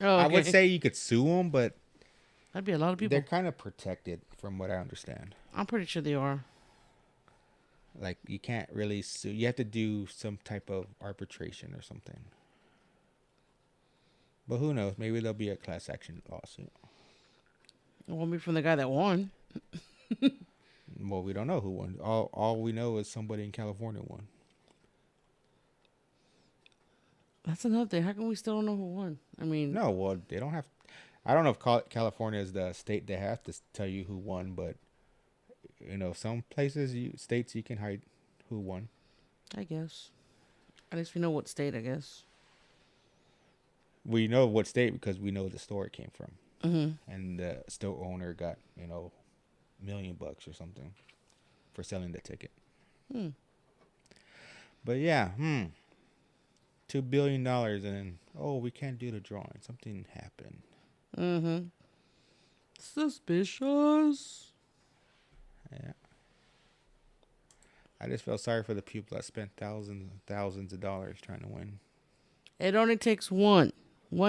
Speaker 1: I would say you could sue them, but
Speaker 2: that'd be a lot of people.
Speaker 1: they're kind of protected from what I understand.
Speaker 2: I'm pretty sure they are.
Speaker 1: Like, you can't really sue. You have to do some type of arbitration or something. But who knows? Maybe there'll be a class action lawsuit.
Speaker 2: It won't be from the guy that won.
Speaker 1: Well, we don't know who won. All we know is somebody in California won.
Speaker 2: That's another thing. How come we still don't know who won? I mean,
Speaker 1: No, well, they don't have. I don't know if California is the state that has to tell you who won, but some places, states, you can hide who won.
Speaker 2: I guess. At least we know what state, I guess.
Speaker 1: We know what state because we know the store it came from,
Speaker 2: Mm-hmm.
Speaker 1: and the store owner got $1 million or something for selling the ticket. But yeah, $2 billion, and then we can't do the drawing. Something happened.
Speaker 2: Mm-hmm. Suspicious.
Speaker 1: Yeah. I just felt sorry for the people that spent thousands and thousands of dollars trying to win.
Speaker 2: It only takes one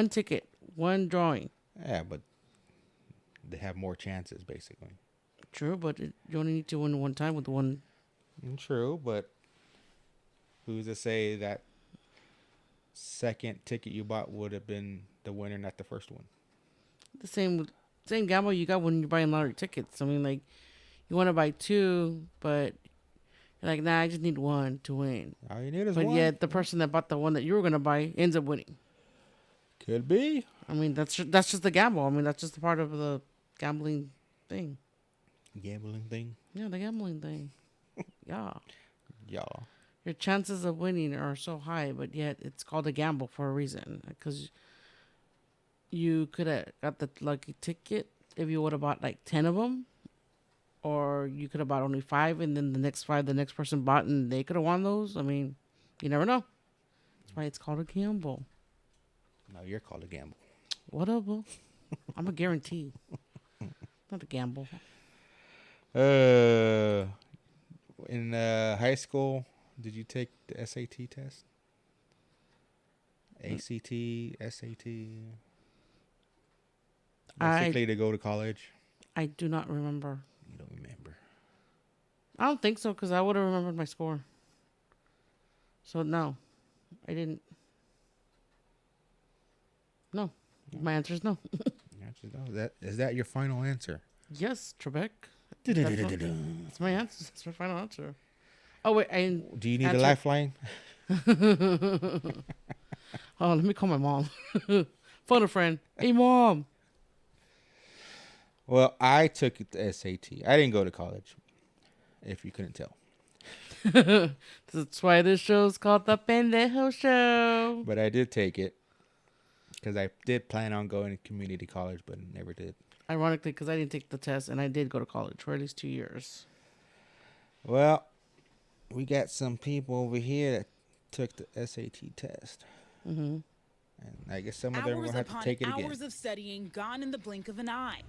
Speaker 2: ticket, one drawing.
Speaker 1: Yeah, but they have more chances, basically.
Speaker 2: True, but you only need to win one time with one.
Speaker 1: True, but who's to say that second ticket you bought would have been the winner, not the first one?
Speaker 2: The same gamble you got when you're buying lottery tickets. I mean, like, you want to buy two, but you're like, nah, I just need one to win.
Speaker 1: All you need is
Speaker 2: But
Speaker 1: one.
Speaker 2: yet, the person that bought the one that you were going to buy ends up winning.
Speaker 1: Could be.
Speaker 2: I mean, that's just the gamble. I mean, that's just a part of the gambling thing.
Speaker 1: Gambling thing.
Speaker 2: Yeah, the gambling thing. Yeah.
Speaker 1: Yeah.
Speaker 2: Your chances of winning are so high, but yet it's called a gamble for a reason. Because you could have got the lucky ticket if you would have bought like 10 of them. Or you could have bought only 5, and then the next 5 the next person bought, and they could have won those. I mean, you never know. That's why it's called a gamble.
Speaker 1: No, you're called a gamble.
Speaker 2: Whatever. I'm a guarantee. Not a gamble.
Speaker 1: In high school, did you take the SAT test? ACT, SAT? Basically to go to college?
Speaker 2: I do not remember.
Speaker 1: You don't remember.
Speaker 2: I don't think so, because I would have remembered my score. So, no. I didn't. No. My answer is no.
Speaker 1: Is that your final answer?
Speaker 2: Yes, Trebek. That's my answer. That's my final answer. Oh, wait.
Speaker 1: Do you need a lifeline?
Speaker 2: Oh, let me call my mom. Phone a friend. Hey, Mom.
Speaker 1: Well, I took the SAT. I didn't go to college, if you couldn't tell.
Speaker 2: That's why this show is called the Paindayhole Show.
Speaker 1: But I did take it because I did plan on going to community college, but never did.
Speaker 2: Ironically, because I didn't take the test, and I did go to college for at least 2 years.
Speaker 1: Well, we got some people over here that took the SAT test.
Speaker 2: Mm-hmm.
Speaker 1: And I guess some of them will
Speaker 9: Hours
Speaker 1: have to
Speaker 9: upon
Speaker 1: take it again.
Speaker 9: hours of studying gone in the blink of an eye.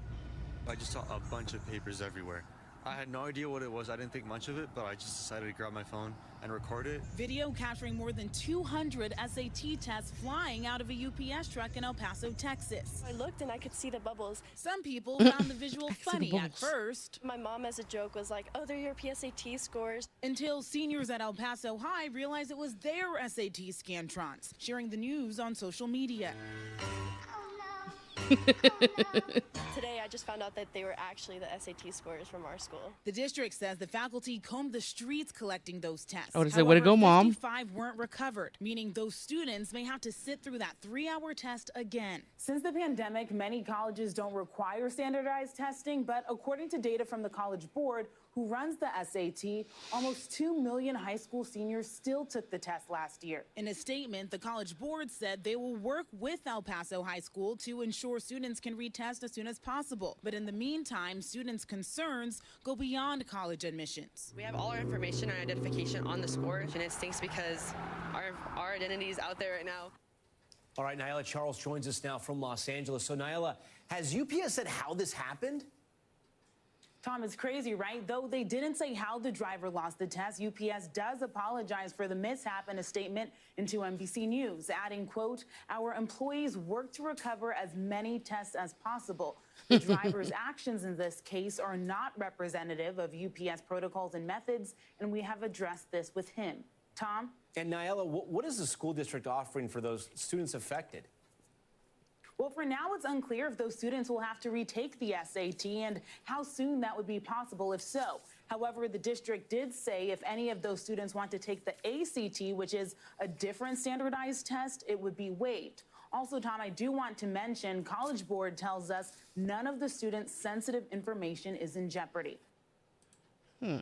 Speaker 10: I just saw a bunch of papers everywhere. I had no idea what it was. I didn't think much of it, but I just decided to grab my phone and record it.
Speaker 9: Video capturing more than 200 SAT tests flying out of a UPS truck in El Paso, Texas.
Speaker 11: I looked and I could see the bubbles.
Speaker 9: Some people found the visual funny at
Speaker 11: bubbles.
Speaker 9: first.
Speaker 11: My mom, as a joke, was like, oh, they're your PSAT scores.
Speaker 9: Until seniors at El Paso High realized it was their SAT Scantrons, sharing the news on social media.
Speaker 11: Today, I just found out that they were actually the SAT scores from our school.
Speaker 9: The district says the faculty combed the streets collecting those tests.
Speaker 2: I would say, way to go, Mom.
Speaker 9: 55 weren't recovered, meaning those students may have to sit through that 3-hour test again. Since the pandemic, many colleges don't require standardized testing, but according to data from the College Board, who runs the SAT, almost 2 million high school seniors still took the test last year. In a statement, the College Board said they will work with El Paso High School to ensure students can retest as soon as possible. But in the meantime, students' concerns go beyond college admissions.
Speaker 12: We have all our information, our identification on the score, and it stinks because our identity is out there right now.
Speaker 13: All right, Nyla Charles joins us now from Los Angeles. So, Nyla, has UPS said how this happened?
Speaker 9: Tom, it's crazy, right? Though they didn't say how the driver lost the test, UPS does apologize for the mishap in a statement into NBC News, adding, quote, our employees work to recover as many tests as possible. The driver's actions in this case are not representative of UPS protocols and methods, and we have addressed this with him. Tom?
Speaker 13: And Nyla, what is the school district offering for those students affected?
Speaker 9: Well, for now, it's unclear if those students will have to retake the SAT and how soon that would be possible if so. However, the district did say if any of those students want to take the ACT, which is a different standardized test, it would be waived. Also, Tom, I do want to mention College Board tells us none of the students' sensitive information is in jeopardy.
Speaker 1: You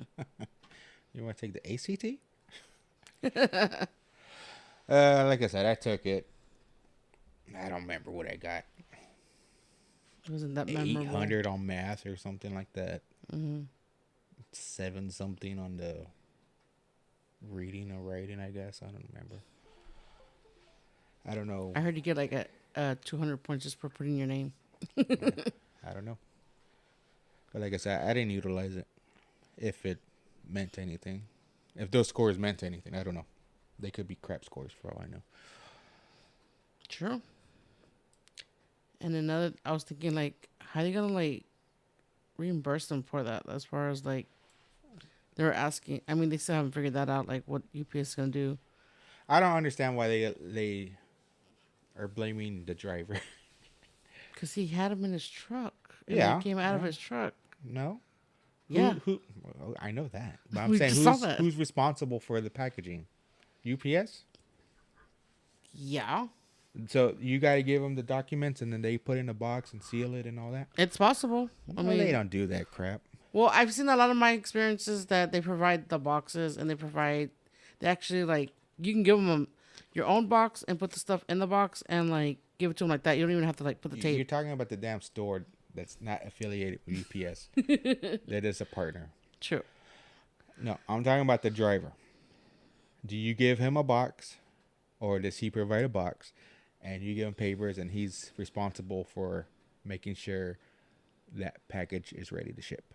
Speaker 1: want to take the ACT? Like I said, I took it. I don't remember what I got.
Speaker 2: Wasn't that memorable?
Speaker 1: 800 on math or something like that.
Speaker 2: Mm-hmm.
Speaker 1: 7 something on the reading or writing, I guess. I don't remember. I don't know.
Speaker 2: I heard you get like a 200 points just for putting your name.
Speaker 1: I don't know. But like I said, I didn't utilize it. If it meant anything. If those scores meant anything, I don't know. They could be crap scores for all I know.
Speaker 2: True. And another, I was thinking, like, how are they gonna like reimburse them for that? As far as like, they were asking. I mean, they still haven't figured that out. Like, what UPS is gonna do?
Speaker 1: I don't understand why they are blaming the driver.
Speaker 2: Because he had him in his truck. And
Speaker 1: Yeah,
Speaker 2: he came out of his truck.
Speaker 1: No.
Speaker 2: Yeah.
Speaker 1: Who well, I know that, but I'm
Speaker 2: We
Speaker 1: saying
Speaker 2: saw that.
Speaker 1: who's responsible for the packaging? UPS.
Speaker 2: Yeah.
Speaker 1: So you got to give them the documents, and then they put in a box and seal it and all that.
Speaker 2: It's possible. I
Speaker 1: Well,
Speaker 2: mean,
Speaker 1: they don't do that crap.
Speaker 2: Well, I've seen a lot of my experiences that they provide the boxes and they actually like, you can give them your own box and put the stuff in the box and like give it to them like that. You don't even have to like put the tape.
Speaker 1: You're talking about the damn store that's not affiliated with UPS. That is a partner.
Speaker 2: True.
Speaker 1: No, I'm talking about the driver. Do you give him a box, or does he provide a box, and you give him papers, and he's responsible for making sure that package is ready to ship?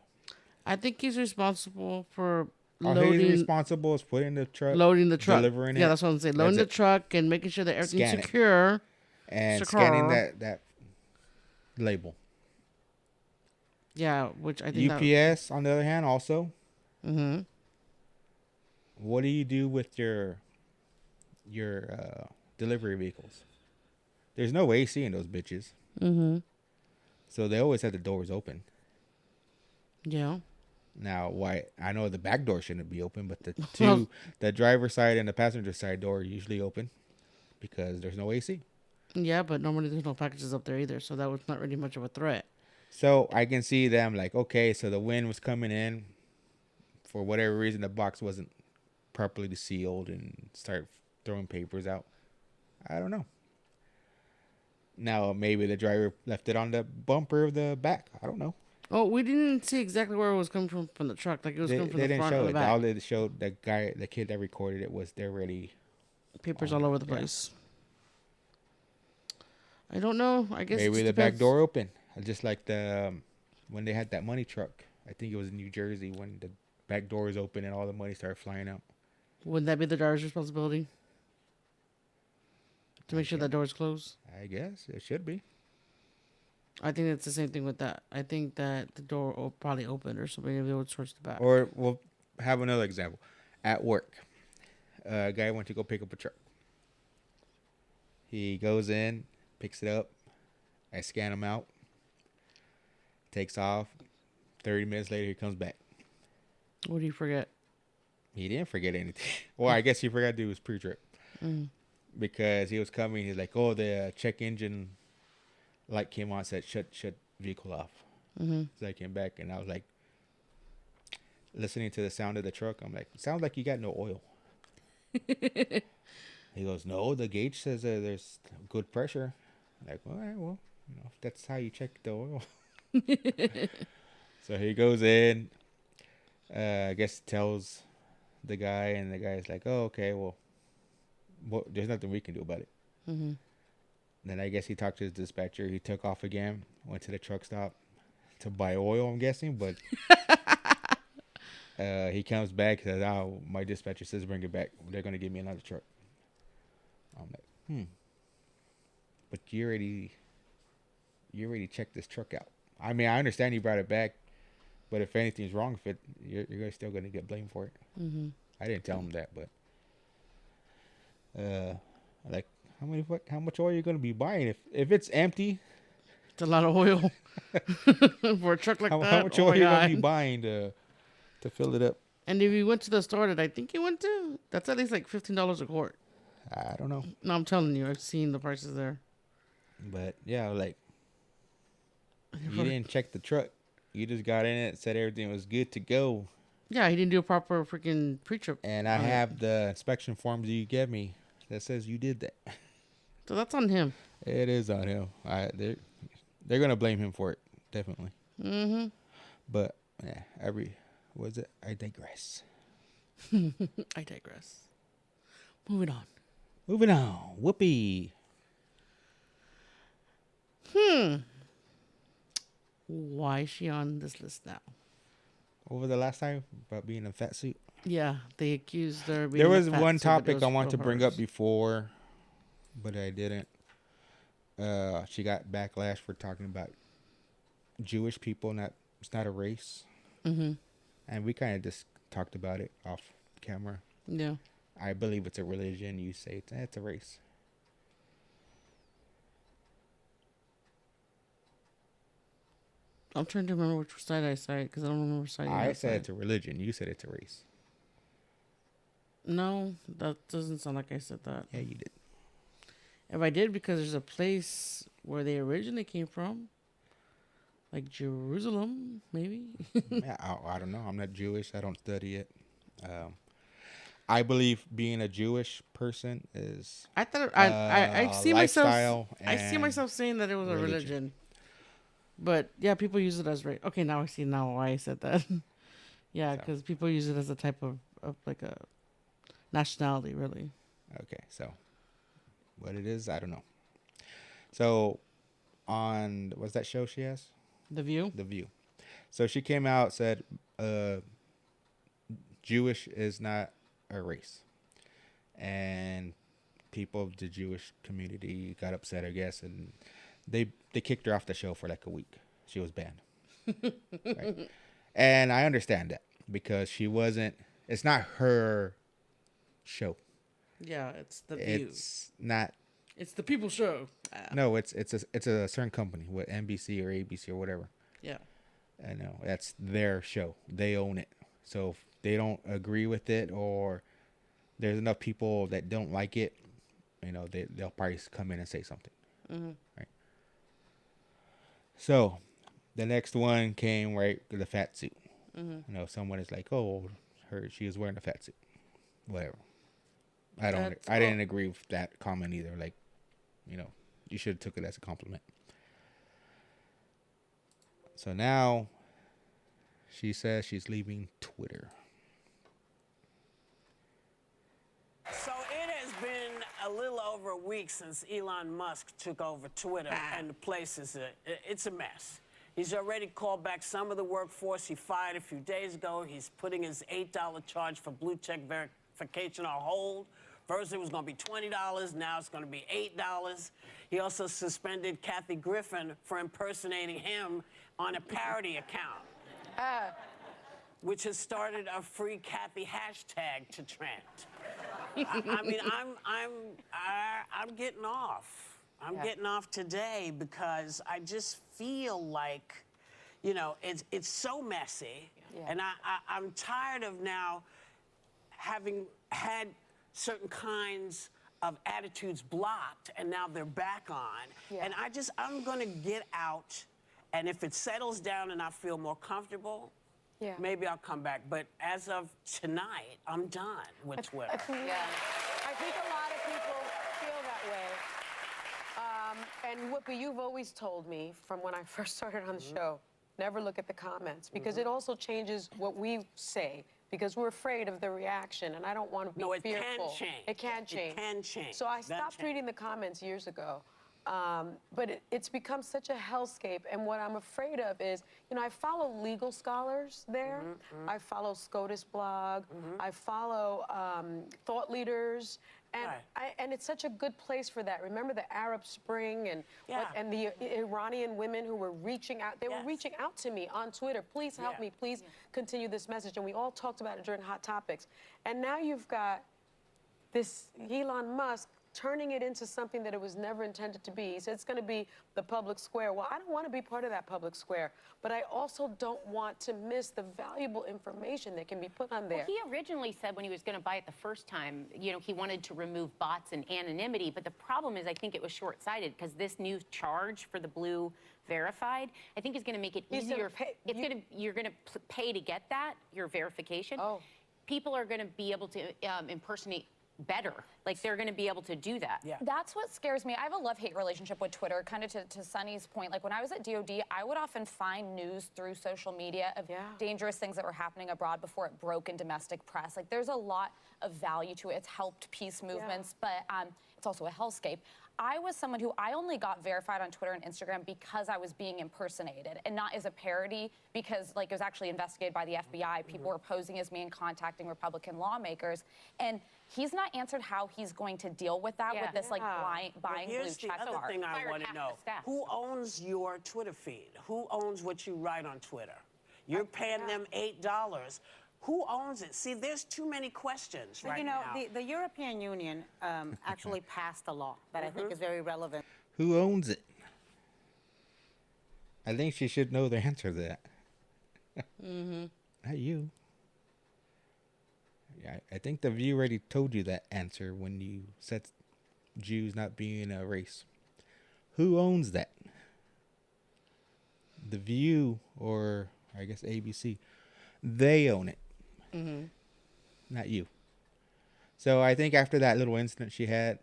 Speaker 2: I think he's responsible for
Speaker 1: All
Speaker 2: loading.
Speaker 1: he's responsible is putting the truck,
Speaker 2: loading the truck,
Speaker 1: delivering it.
Speaker 2: Yeah, that's what I'm saying. Loading the truck and making sure that everything's
Speaker 1: Scan it.
Speaker 2: secure.
Speaker 1: And
Speaker 2: secure.
Speaker 1: scanning that label.
Speaker 2: Yeah, which I think
Speaker 1: UPS, on the other hand, also.
Speaker 2: Mm-hmm.
Speaker 1: What do you do with your delivery vehicles? There's no AC in those bitches.
Speaker 2: Mm-hmm.
Speaker 1: So they always have the doors open.
Speaker 2: Yeah.
Speaker 1: Now, why? I know the back door shouldn't be open, but the driver's side and the passenger side door are usually open because there's no AC.
Speaker 2: Yeah, but normally there's no packages up there either, so that was not really much of a threat.
Speaker 1: So I can see them like, okay, so the wind was coming in. For whatever reason, the box wasn't properly sealed and start throwing papers out. I don't know. Now, maybe the driver left it on the bumper of the back. I don't know.
Speaker 2: Oh, we didn't see exactly where it was coming from the truck. Like it was coming from
Speaker 1: They
Speaker 2: the
Speaker 1: didn't
Speaker 2: front
Speaker 1: show
Speaker 2: or the
Speaker 1: it.
Speaker 2: back.
Speaker 1: All they showed the kid that recorded it was they're already
Speaker 2: Papers all over the place. I don't know. I guess it
Speaker 1: Maybe
Speaker 2: just
Speaker 1: the back
Speaker 2: depends.
Speaker 1: door open, just like the when they had that money truck. I think it was in New Jersey when the back door is open and all the money started flying out.
Speaker 2: Wouldn't that be the driver's responsibility? To make sure that door's closed?
Speaker 1: I guess it should be.
Speaker 2: I think it's the same thing with that. I think that the door will probably open or something if they would search the back.
Speaker 1: Or we'll have another example. At work, a guy went to go pick up a truck. He goes in, picks it up. I scan him out. Takes off. 30 minutes later, he comes back.
Speaker 2: What do you forget?
Speaker 1: He didn't forget anything. Well, I guess he forgot to do his pre-trip. Because he was coming. He's like, oh, the check engine light came on, said shut vehicle off. So I came back and I was like, listening to the sound of the truck. I'm like, sounds like you got no oil. He goes, no, the gauge says there's good pressure. I'm like, all right, well, if that's how you check the oil. So he goes in, I guess tells the guy, and the guy's like, oh, okay, well, there's nothing we can do about it. Then I guess he talked to his dispatcher. He took off again, went to the truck stop to buy oil, I'm guessing, but he comes back, says, oh, my dispatcher says bring it back. They're going to give me another truck. I'm like, but you already checked this truck out. I mean, I understand you brought it back, but if anything's wrong with it, you're still going to get blamed for it. I didn't tell him that, but like, how much oil are you going to be buying? If it's empty,
Speaker 2: it's a lot of oil for a truck like that.
Speaker 1: How much oil are you going to be buying to fill it up?
Speaker 2: And if you went to the store that I think you went to, that's at least like $15 a quart.
Speaker 1: I don't know.
Speaker 2: No, I'm telling you, I've seen the prices there.
Speaker 1: But yeah, like, you didn't check the truck. You just got in it, said everything was good to go.
Speaker 2: Yeah, he didn't do a proper freaking pre-trip.
Speaker 1: And I have the inspection forms you gave me that says you did that.
Speaker 2: So that's on him.
Speaker 1: It is on him. They're gonna blame him for it, definitely. But yeah, I digress.
Speaker 2: I digress. Moving on.
Speaker 1: Whoopee.
Speaker 2: Why is she on this list now?
Speaker 1: Over the last time about being in a fat suit.
Speaker 2: Yeah, they accused her.
Speaker 1: There was one topic I wanted to bring up before, but I didn't. She got backlash for talking about Jewish people. It's not a race. And we kind of just talked about it off camera.
Speaker 2: Yeah.
Speaker 1: I believe it's a religion. You say it's a race.
Speaker 2: I'm trying to remember which side I said because I don't remember siding.
Speaker 1: I said it's a religion. You said it's a race.
Speaker 2: No, that doesn't sound like I said that.
Speaker 1: Yeah, you did.
Speaker 2: If I did, because there's a place where they originally came from, like Jerusalem, maybe.
Speaker 1: Yeah, I don't know. I'm not Jewish. I don't study it. I believe being a Jewish person is.
Speaker 2: I thought I see myself. I see
Speaker 1: and
Speaker 2: myself saying that it was a religion. But yeah, people use it as okay. Now I see why I said that. Yeah, because people use it as a type of like a nationality, really.
Speaker 1: Okay, so what it is, I don't know. So on what's that show she has?
Speaker 2: The View.
Speaker 1: The View. So she came out, said Jewish is not a race, and people of the Jewish community got upset, I guess, and they kicked her off the show for like a week. She was banned. Right? And I understand that because she wasn't. It's not her show.
Speaker 2: Yeah, it's the View.
Speaker 1: It's not.
Speaker 2: It's the People Show.
Speaker 1: No, it's a certain company, what NBC or ABC or whatever.
Speaker 2: Yeah.
Speaker 1: I know that's their show. They own it. So if they don't agree with it, or there's enough people that don't like it, they'll probably come in and say something. Right. So the next one came right with the fat suit. Someone is like, oh, she was wearing a fat suit. Whatever. I didn't agree with that comment either. Like, you should have took it as a compliment. So now She says she's leaving Twitter.
Speaker 14: So it has been a little over a week since Elon Musk took over Twitter, and the place it's a mess. He's already called back some of the workforce he fired a few days ago. He's putting his $8 charge for blue check verification on hold. First it was going to be $20, now it's going to be $8. He also suspended Kathy Griffin for impersonating him on a parody account, which has started a free Kathy hashtag to trend. I mean, I'm getting off. I'm getting off today because I just feel like, you know, it's so messy, and I'm tired of now having had certain kinds of attitudes blocked, and now they're back on. And I'm gonna get out, and if it settles down and I feel more comfortable, maybe I'll come back. But as of tonight, I'm done with Twitter.
Speaker 15: I think a lot of people feel that way. And Whoopi, you've always told me from when I first started on the show, never look at the comments, because it also changes what we say, because we're afraid of the reaction, and I don't want to be fearful.
Speaker 14: Can change.
Speaker 15: It can change.
Speaker 14: It can change.
Speaker 15: So I stopped reading the comments years ago. But it's become such a hellscape, and what I'm afraid of is, you know, I follow legal scholars there. I follow SCOTUS blog. I follow thought leaders, and and it's such a good place for that. Remember the Arab Spring and and the Iranian women who were reaching out. They were reaching out to me on Twitter. Please help me. Please continue this message. And we all talked about it during Hot Topics. And now you've got this Elon Musk turning it into something that it was never intended to be. He said it's going to be the public square. Well, I don't want to be part of that public square, but I also don't want to miss the valuable information that can be put on there.
Speaker 16: Well, he originally said when he was going to buy it the first time, you know, he wanted to remove bots and anonymity, but the problem is I think it was short-sighted because this new charge for the blue verified, I think is going to make it easier. You're going to pay to get that, your verification. People are going to be able to impersonate better. Like, they're going to be able to do that.
Speaker 17: That's what scares me. I have a love-hate relationship with Twitter, kind of to Sunny's point. Like, when I was at DOD, I would often find news through social media of dangerous things that were happening abroad before it broke in domestic press. Like, there's a lot of value to it. It's helped peace movements, but it's also a hellscape. I was someone who I only got verified on Twitter and Instagram because I was being impersonated, and not as a parody, because like it was actually investigated by the FBI. People were posing as me and contacting Republican lawmakers, and he's not answered how he's going to deal with that with this like buying blue check mark.
Speaker 14: Here's the other thing I want to know. Who owns your Twitter feed? Who owns what you write on Twitter? You're paying them $8. Who owns it? See, there's too many questions right now.
Speaker 18: You know, the European Union actually passed a law that I think is very relevant.
Speaker 1: Who owns it? I think she should know the answer to that. Not you. Yeah, I think the View already told you that answer when you said Jews not being a race. Who owns that? The View, or I guess ABC. They own it. Not you. So I think after that little incident she had,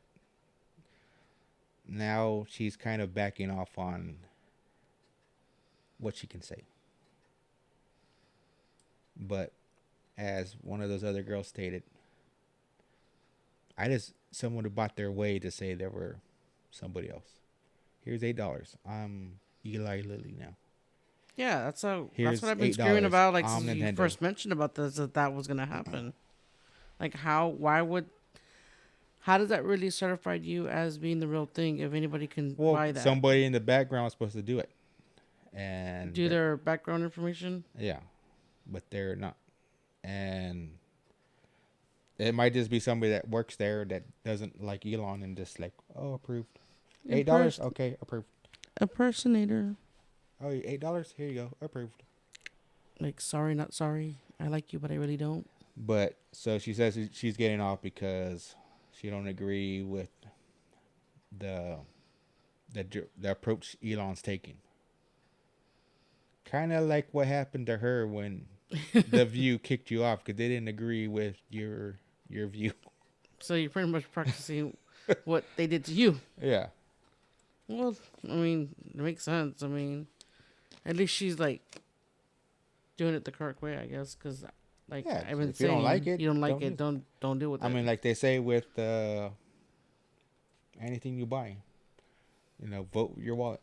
Speaker 1: now she's kind of backing off on what she can say. But as one of those other girls stated, someone who bought their way to say there were somebody else. Here's $8. I'm Eli Lilly now.
Speaker 2: Yeah, that's what I've been screaming about. Like since you first mentioned about this, that was gonna happen. Like how does that really certify you as being the real thing if anybody can buy that?
Speaker 1: Somebody in the background is supposed to do it, and
Speaker 2: do their background information.
Speaker 1: Yeah, but they're not, and it might just be somebody that works there that doesn't like Elon and just like, oh, approved. $8, okay, approved.
Speaker 2: Impersonator.
Speaker 1: Oh, $8? Here you go. Approved.
Speaker 2: Like, sorry, not sorry. I like you, but I really don't.
Speaker 1: But, so she says she's getting off because she don't agree with the approach Elon's taking. Kind of like what happened to her when the View kicked you off because they didn't agree with your view.
Speaker 2: So you're pretty much practicing what they did to you.
Speaker 1: Yeah.
Speaker 2: Well, I mean, it makes sense. I mean, at least she's like doing it the correct way, I guess, because like
Speaker 1: Yeah,
Speaker 2: I've been
Speaker 1: if you
Speaker 2: saying,
Speaker 1: don't like it,
Speaker 2: you don't like
Speaker 1: don't
Speaker 2: it,
Speaker 1: use
Speaker 2: don't deal with it.
Speaker 1: I mean, like they say with anything you buy, vote with your wallet.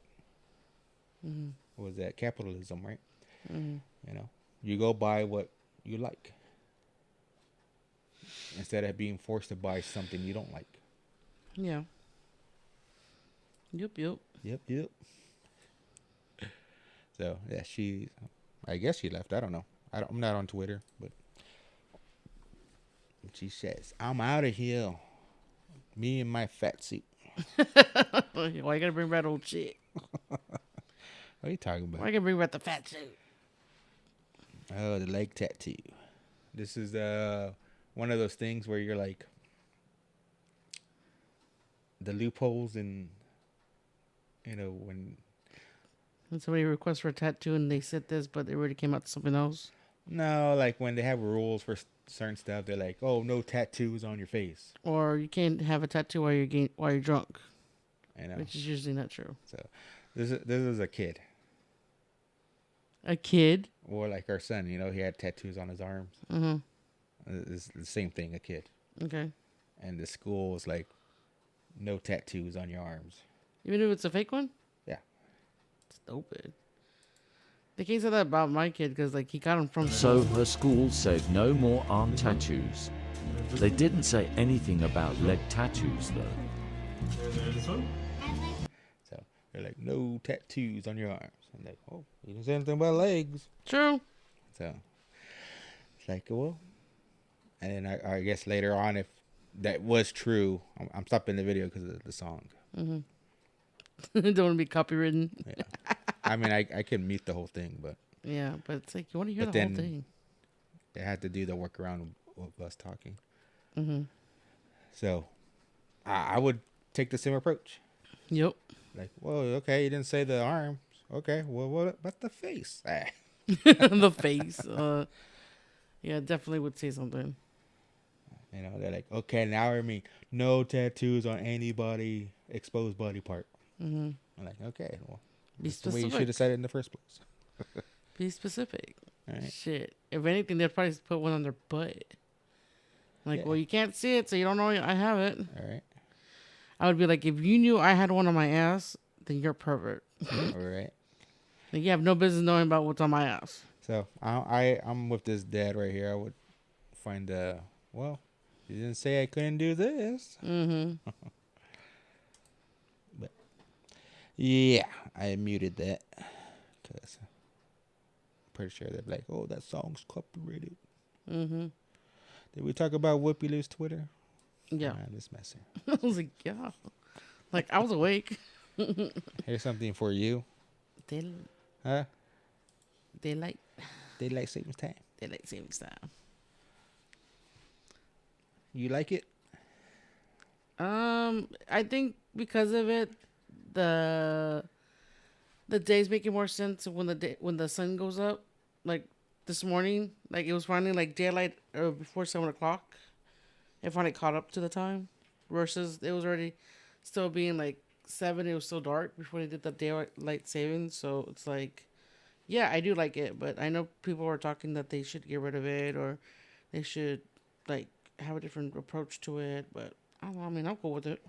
Speaker 2: Mm-hmm.
Speaker 1: What was that? Capitalism, right?
Speaker 2: Mm-hmm.
Speaker 1: You go buy what you like instead of being forced to buy something you don't like.
Speaker 2: Yeah. Yep.
Speaker 1: Yep. So yeah, I guess she left. I don't know. I'm not on Twitter, but she says, "I'm out of here. Me and my fat suit."
Speaker 2: Why you gotta bring back old shit?
Speaker 1: What are you talking about?
Speaker 2: Why you gotta bring back the fat suit?
Speaker 1: Oh, the leg tattoo. This is one of those things where you're like the loopholes in when
Speaker 2: somebody requests for a tattoo and they said this, but they already came out to something else.
Speaker 1: No, like when they have rules for certain stuff, they're like, "Oh, no tattoos on your face,"
Speaker 2: or you can't have a tattoo while you're drunk. Which is usually not true.
Speaker 1: So, this is a kid.
Speaker 2: A kid?
Speaker 1: Or like our son, he had tattoos on his arms.
Speaker 2: Mm-hmm.
Speaker 1: It's the same thing, a kid.
Speaker 2: Okay.
Speaker 1: And the school was like, no tattoos on your arms.
Speaker 2: Even if it's a fake one?
Speaker 1: Yeah.
Speaker 2: Stupid. They can't say that about my kid because he got them from
Speaker 19: So
Speaker 2: school.
Speaker 19: her school said no more arm tattoos. They didn't say anything about leg tattoos though.
Speaker 1: So they're like, no tattoos on your arms. I'm like, oh, you didn't say anything about legs.
Speaker 2: True.
Speaker 1: So it's like, well, and then I guess later on, if that was true, I'm stopping the video because of the song.
Speaker 2: Mm-hmm. Don't want to be copywritten.
Speaker 1: Yeah. I mean, I could mute the whole thing, but
Speaker 2: yeah, but it's like you want to hear the whole thing.
Speaker 1: They had to do the workaround of us talking.
Speaker 2: Mm-hmm.
Speaker 1: So I would take the same approach.
Speaker 2: Yep.
Speaker 1: Like, well, okay, you didn't say the arms. Okay, well, what about the face?
Speaker 2: The face. Yeah, definitely would say something.
Speaker 1: They're like, okay, now I mean, no tattoos on anybody exposed body part.
Speaker 2: Mm-hmm.
Speaker 1: I'm like, okay, well,
Speaker 2: Be
Speaker 1: that's the way
Speaker 2: specific.
Speaker 1: you should have said it in the first place.
Speaker 2: Be specific.
Speaker 1: All right.
Speaker 2: Shit. If anything, they'd probably put one on their butt. Like,
Speaker 1: Yeah.
Speaker 2: well, you can't see it, so you don't know I have it.
Speaker 1: All right.
Speaker 2: I would be like, if you knew I had one on my ass, then you're a pervert.
Speaker 1: All right.
Speaker 2: Like, you have no business knowing about what's on my ass.
Speaker 1: So I'm with this dad right here. I would find well, you didn't say I couldn't do this.
Speaker 2: Mm-hmm.
Speaker 1: But yeah, I muted that because I'm pretty sure they're like, oh, that song's copyrighted.
Speaker 2: Mm-hmm.
Speaker 1: Did we talk about Whoopi Lou's Twitter?
Speaker 2: Yeah.
Speaker 1: I'm just messing.
Speaker 2: I was like, yeah. Like, I was awake.
Speaker 1: Here's something for you. Huh?
Speaker 2: Daylight
Speaker 1: savings time.
Speaker 2: Daylight savings time.
Speaker 1: You like it?
Speaker 2: I think because of it, the days making more sense when the sun goes up. Like this morning, like it was finally like daylight before 7:00. It finally caught up to the time, versus it was already still being like 7. It was still dark before they did the daylight savings. So it's like, yeah, I do like it, but I know people are talking that they should get rid of it or they should like have a different approach to it. But I don't know. I mean, I'm cool with it.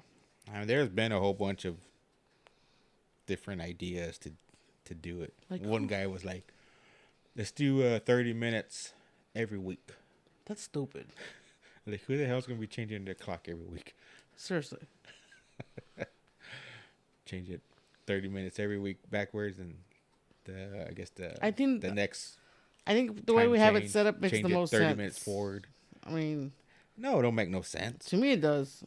Speaker 1: I mean, there's been a whole bunch of different ideas to do it.
Speaker 2: Like
Speaker 1: one
Speaker 2: who?
Speaker 1: guy was like, let's do 30 minutes every week.
Speaker 2: That's stupid.
Speaker 1: Like, who the hell's gonna be changing their clock every week?
Speaker 2: Seriously.
Speaker 1: Change it 30 minutes every week backwards, and
Speaker 2: I think
Speaker 1: the next.
Speaker 2: I think the way
Speaker 1: time
Speaker 2: we have it
Speaker 1: change,
Speaker 2: set up makes
Speaker 1: change
Speaker 2: the
Speaker 1: it
Speaker 2: most
Speaker 1: 30
Speaker 2: sense.
Speaker 1: minutes forward.
Speaker 2: I mean,
Speaker 1: no, it don't make no sense.
Speaker 2: To me, it does.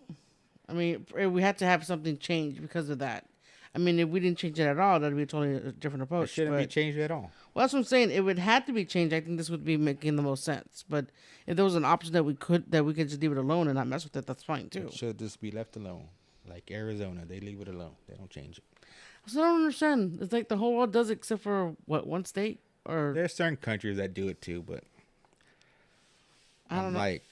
Speaker 2: I mean, we had to have something change because of that. I mean, if we didn't change it at all, that'd be a totally different approach.
Speaker 1: It shouldn't be changed at all.
Speaker 2: Well, that's what I'm saying. If it had to be changed, I think this would be making the most sense. But if there was an option that we could just leave it alone and not mess with it, that's fine too.
Speaker 1: It should just be left alone. Like Arizona, they leave it alone. They don't change it.
Speaker 2: So I don't understand. It's like the whole world does it except for one state, or
Speaker 1: there's certain countries that do it too, but
Speaker 2: I don't know.
Speaker 1: Like,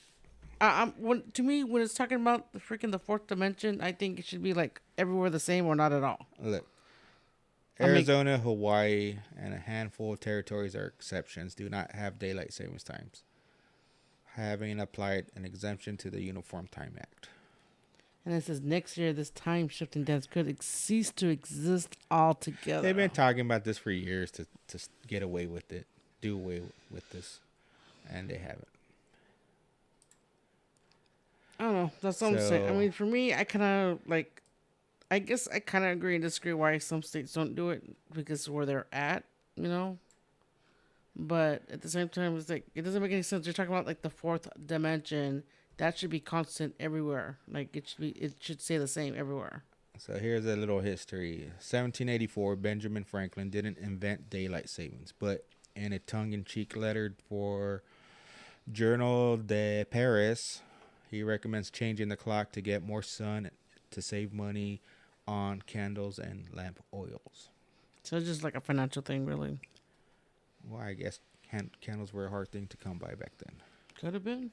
Speaker 2: to me, when it's talking about the fourth dimension, I think it should be like everywhere the same or not at all.
Speaker 1: Look, Arizona, Hawaii, and a handful of territories are exceptions. Do not have daylight savings times, having applied an exemption to the Uniform Time Act.
Speaker 2: And it says next year, this time shifting dance could cease to exist altogether.
Speaker 1: They've been talking about this for years to get away with it, do away with this, and they haven't.
Speaker 2: I don't know. That's what I'm saying. I mean, for me, I kind of like. I guess I kind of agree and disagree why some states don't do it because of where they're at, you know. But at the same time, it's like it doesn't make any sense. You're talking about like the fourth dimension. That should be constant everywhere. Like it should stay the same everywhere.
Speaker 1: So here's a little history. 1784, Benjamin Franklin didn't invent daylight savings, but in a tongue-in-cheek letter for Journal de Paris, he recommends changing the clock to get more sun to save money on candles and lamp oils.
Speaker 2: So it's just like a financial thing, really.
Speaker 1: Well, I guess candles were a hard thing to come by back then.
Speaker 2: Could have been.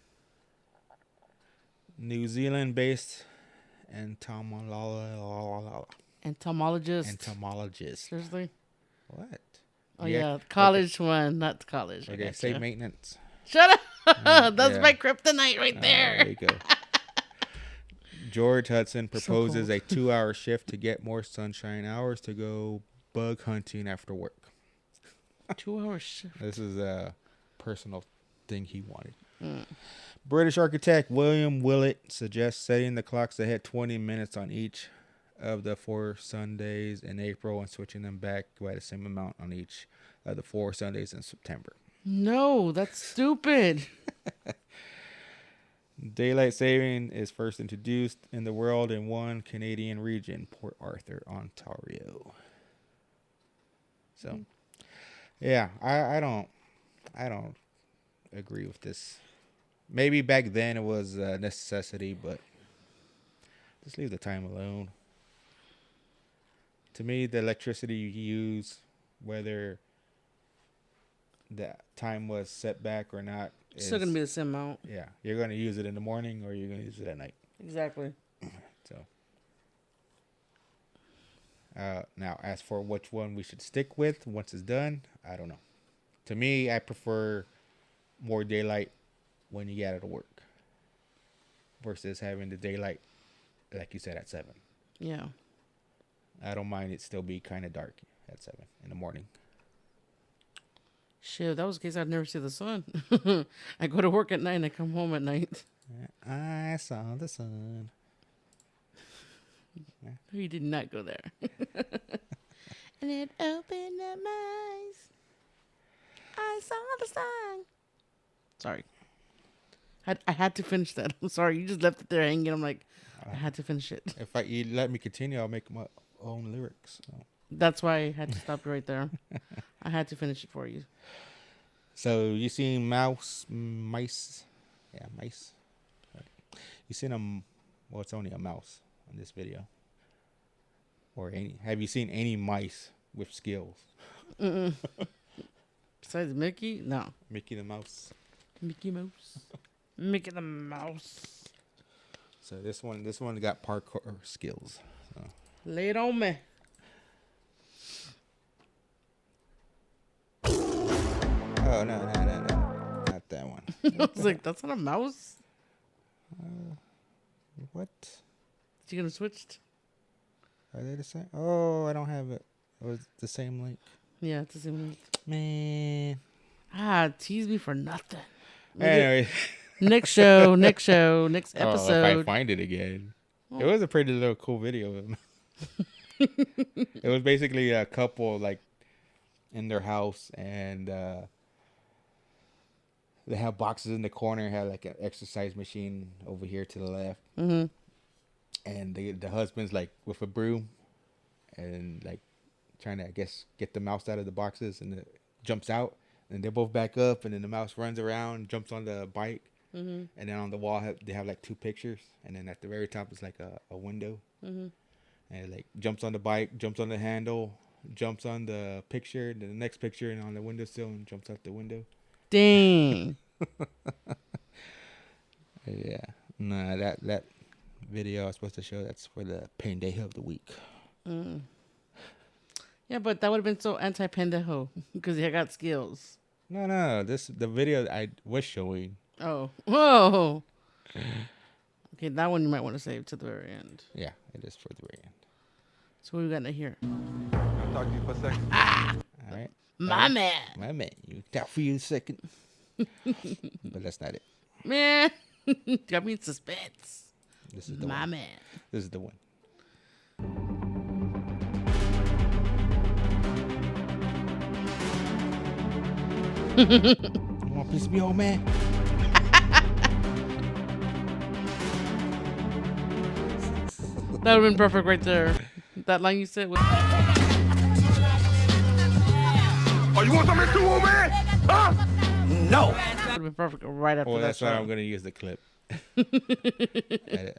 Speaker 1: New Zealand-based entomologist.
Speaker 2: Seriously?
Speaker 1: What?
Speaker 2: Oh yeah, college one, not college.
Speaker 1: Okay, say maintenance.
Speaker 2: Shut up. That's my kryptonite right there.
Speaker 1: There you go. George Hudson proposes a 2-hour shift to get more sunshine hours to go bug hunting after work.
Speaker 2: 2-hour shift.
Speaker 1: This is a personal thing he wanted. British architect William Willett suggests setting the clocks ahead 20 minutes on each of the 4 Sundays in April and switching them back by the same amount on each of the 4 Sundays in September.
Speaker 2: No, that's stupid.
Speaker 1: Daylight saving is first introduced in the world in one Canadian region, Port Arthur, Ontario. So, yeah, I don't agree with this. Maybe back then it was a necessity, but just leave the time alone. To me, the electricity you use, whether the time was set back or not,
Speaker 2: it's still gonna be the same amount.
Speaker 1: Yeah, you're gonna use it in the morning or you're gonna use it at night.
Speaker 2: Exactly.
Speaker 1: So, now as for which one we should stick with once it's done, I don't know. To me, I prefer more daylight when you get out of work versus having the daylight, like you said, at 7.
Speaker 2: Yeah.
Speaker 1: I don't mind it still be kind of dark at 7 in the morning.
Speaker 2: Shit, if that was the case, I'd never see the sun. I go to work at night and I come home at night.
Speaker 1: I saw the sun.
Speaker 2: You did not go there. And it opened up my eyes. I saw the sun. Sorry. I had to finish that. I'm sorry. You just left it there hanging. I'm like, I had to finish it.
Speaker 1: If you let me continue, I'll make my own lyrics. So.
Speaker 2: That's why I had to stop you right there. I had to finish it for you.
Speaker 1: So you seen mice? Yeah, mice. You seen well, it's only a mouse on this video. Or have you seen any mice with skills?
Speaker 2: Besides Mickey? No.
Speaker 1: Mickey the Mouse.
Speaker 2: Mickey Mouse. Mickey the Mouse.
Speaker 1: So this one got parkour skills. So.
Speaker 2: Lay it on me.
Speaker 1: Oh, no. Not that one.
Speaker 2: I was like, that's not a mouse?
Speaker 1: What?
Speaker 2: You gonna switch?
Speaker 1: Are they the same? Oh, I don't have it. It was the same link.
Speaker 2: Yeah, it's the same link.
Speaker 1: Man.
Speaker 2: Tease me for nothing.
Speaker 1: Anyway.
Speaker 2: Next episode.
Speaker 1: If I find it again. Oh. It was a pretty little cool video. It was basically a couple like in their house and they have boxes in the corner, have like an exercise machine over here to the left.
Speaker 2: Mm-hmm.
Speaker 1: And the husband's like with a broom and like trying to, I guess, get the mouse out of the boxes, and it jumps out, and they both back up, and then the mouse runs around, jumps on the bike, and then on the wall they have like 2 pictures, and then at the very top is like a window, and it like jumps on the bike, jumps on the handle, jumps on the picture, then the next picture, and on the windowsill, and jumps out the window.
Speaker 2: Dang.
Speaker 1: Yeah, nah, that video I was supposed to show, that's for the Paindayhole of the week.
Speaker 2: Yeah, but that would have been so anti-Paindayhole because he got skills.
Speaker 1: No. The video I was showing.
Speaker 2: Oh, whoa. Okay, that one you might want to save to the very end.
Speaker 1: Yeah, it is for the very end.
Speaker 2: So what we got here?
Speaker 20: I'll talk to you for a second.
Speaker 1: All right.
Speaker 2: My man.
Speaker 1: My man. You talk for you a second. But that's not it.
Speaker 2: Man. Got me in suspense.
Speaker 1: This is the
Speaker 2: my
Speaker 1: one.
Speaker 2: man.
Speaker 1: This is the one. You want a piece of me, old man?
Speaker 2: That would have been perfect right there. That line you said was.
Speaker 3: Oh, you want something too, old man? Huh? No.
Speaker 2: Would have been perfect right after
Speaker 1: Well,
Speaker 2: that
Speaker 1: that's why
Speaker 2: shot.
Speaker 1: I'm going to use the clip. I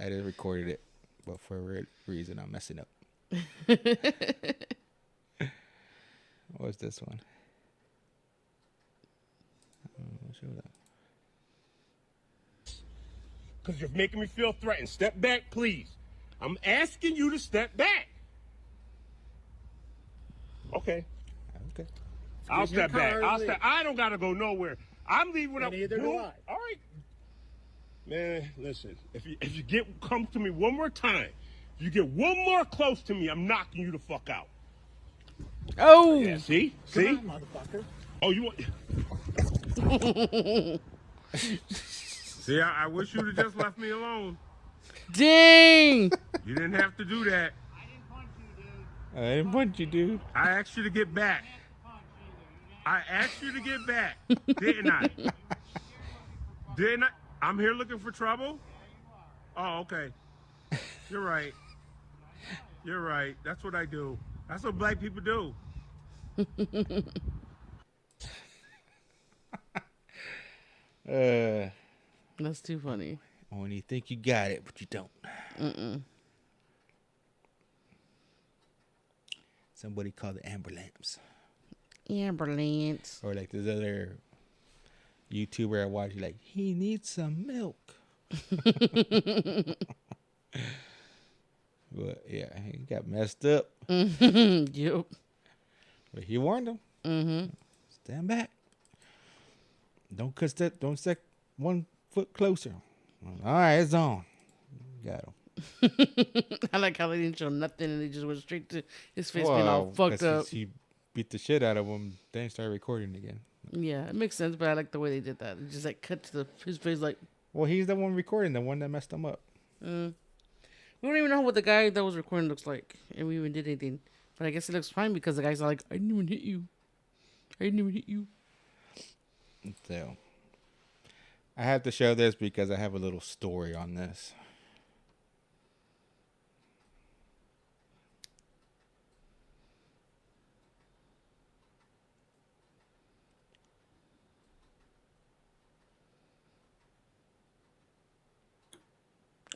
Speaker 1: just recorded it, but for a reason, I'm messing up. What's this one? Show that.
Speaker 3: Because you're making me feel threatened. Step back, please. I'm asking you to step back. Okay.
Speaker 1: Okay.
Speaker 3: I'll step back. I don't got to go nowhere. I'm leaving without.
Speaker 13: Neither do I.
Speaker 3: All right. Man, listen. If you come to me one more time, if you get one more close to me, I'm knocking you the fuck out.
Speaker 2: Oh.
Speaker 3: Yeah. See.
Speaker 13: Come on, motherfucker.
Speaker 3: Oh, you want? See, I wish you'd have just left me alone.
Speaker 2: Dang!
Speaker 3: You didn't have to do that.
Speaker 1: I didn't punch you, dude.
Speaker 3: I asked you to get back. I asked you to get back, didn't I? Didn't I? I'm here looking for trouble? Oh, okay. You're right. You're right. That's what I do. That's what black people do.
Speaker 2: That's too funny.
Speaker 1: When you think you got it, but you don't. Somebody called the ambulance.
Speaker 2: Ambulance.
Speaker 1: Or like this other YouTuber I watch, like, he needs some milk. But yeah, he got messed up.
Speaker 2: Yep.
Speaker 1: But he warned him. Stand back. Don't step 1 foot closer. All right, it's on. Got him.
Speaker 2: I like how they didn't show nothing and they just went straight to his face being all fucked up.
Speaker 1: He beat the shit out of him, then started recording again.
Speaker 2: Yeah, it makes sense, but I like the way they did that. It just like cut to his face like.
Speaker 1: Well, he's the one recording, the one that messed him up.
Speaker 2: We don't even know what the guy that was recording looks like, and we even did anything. But I guess it looks fine because the guy's like, I didn't even hit you.
Speaker 1: So, I have to show this because I have a little story on this.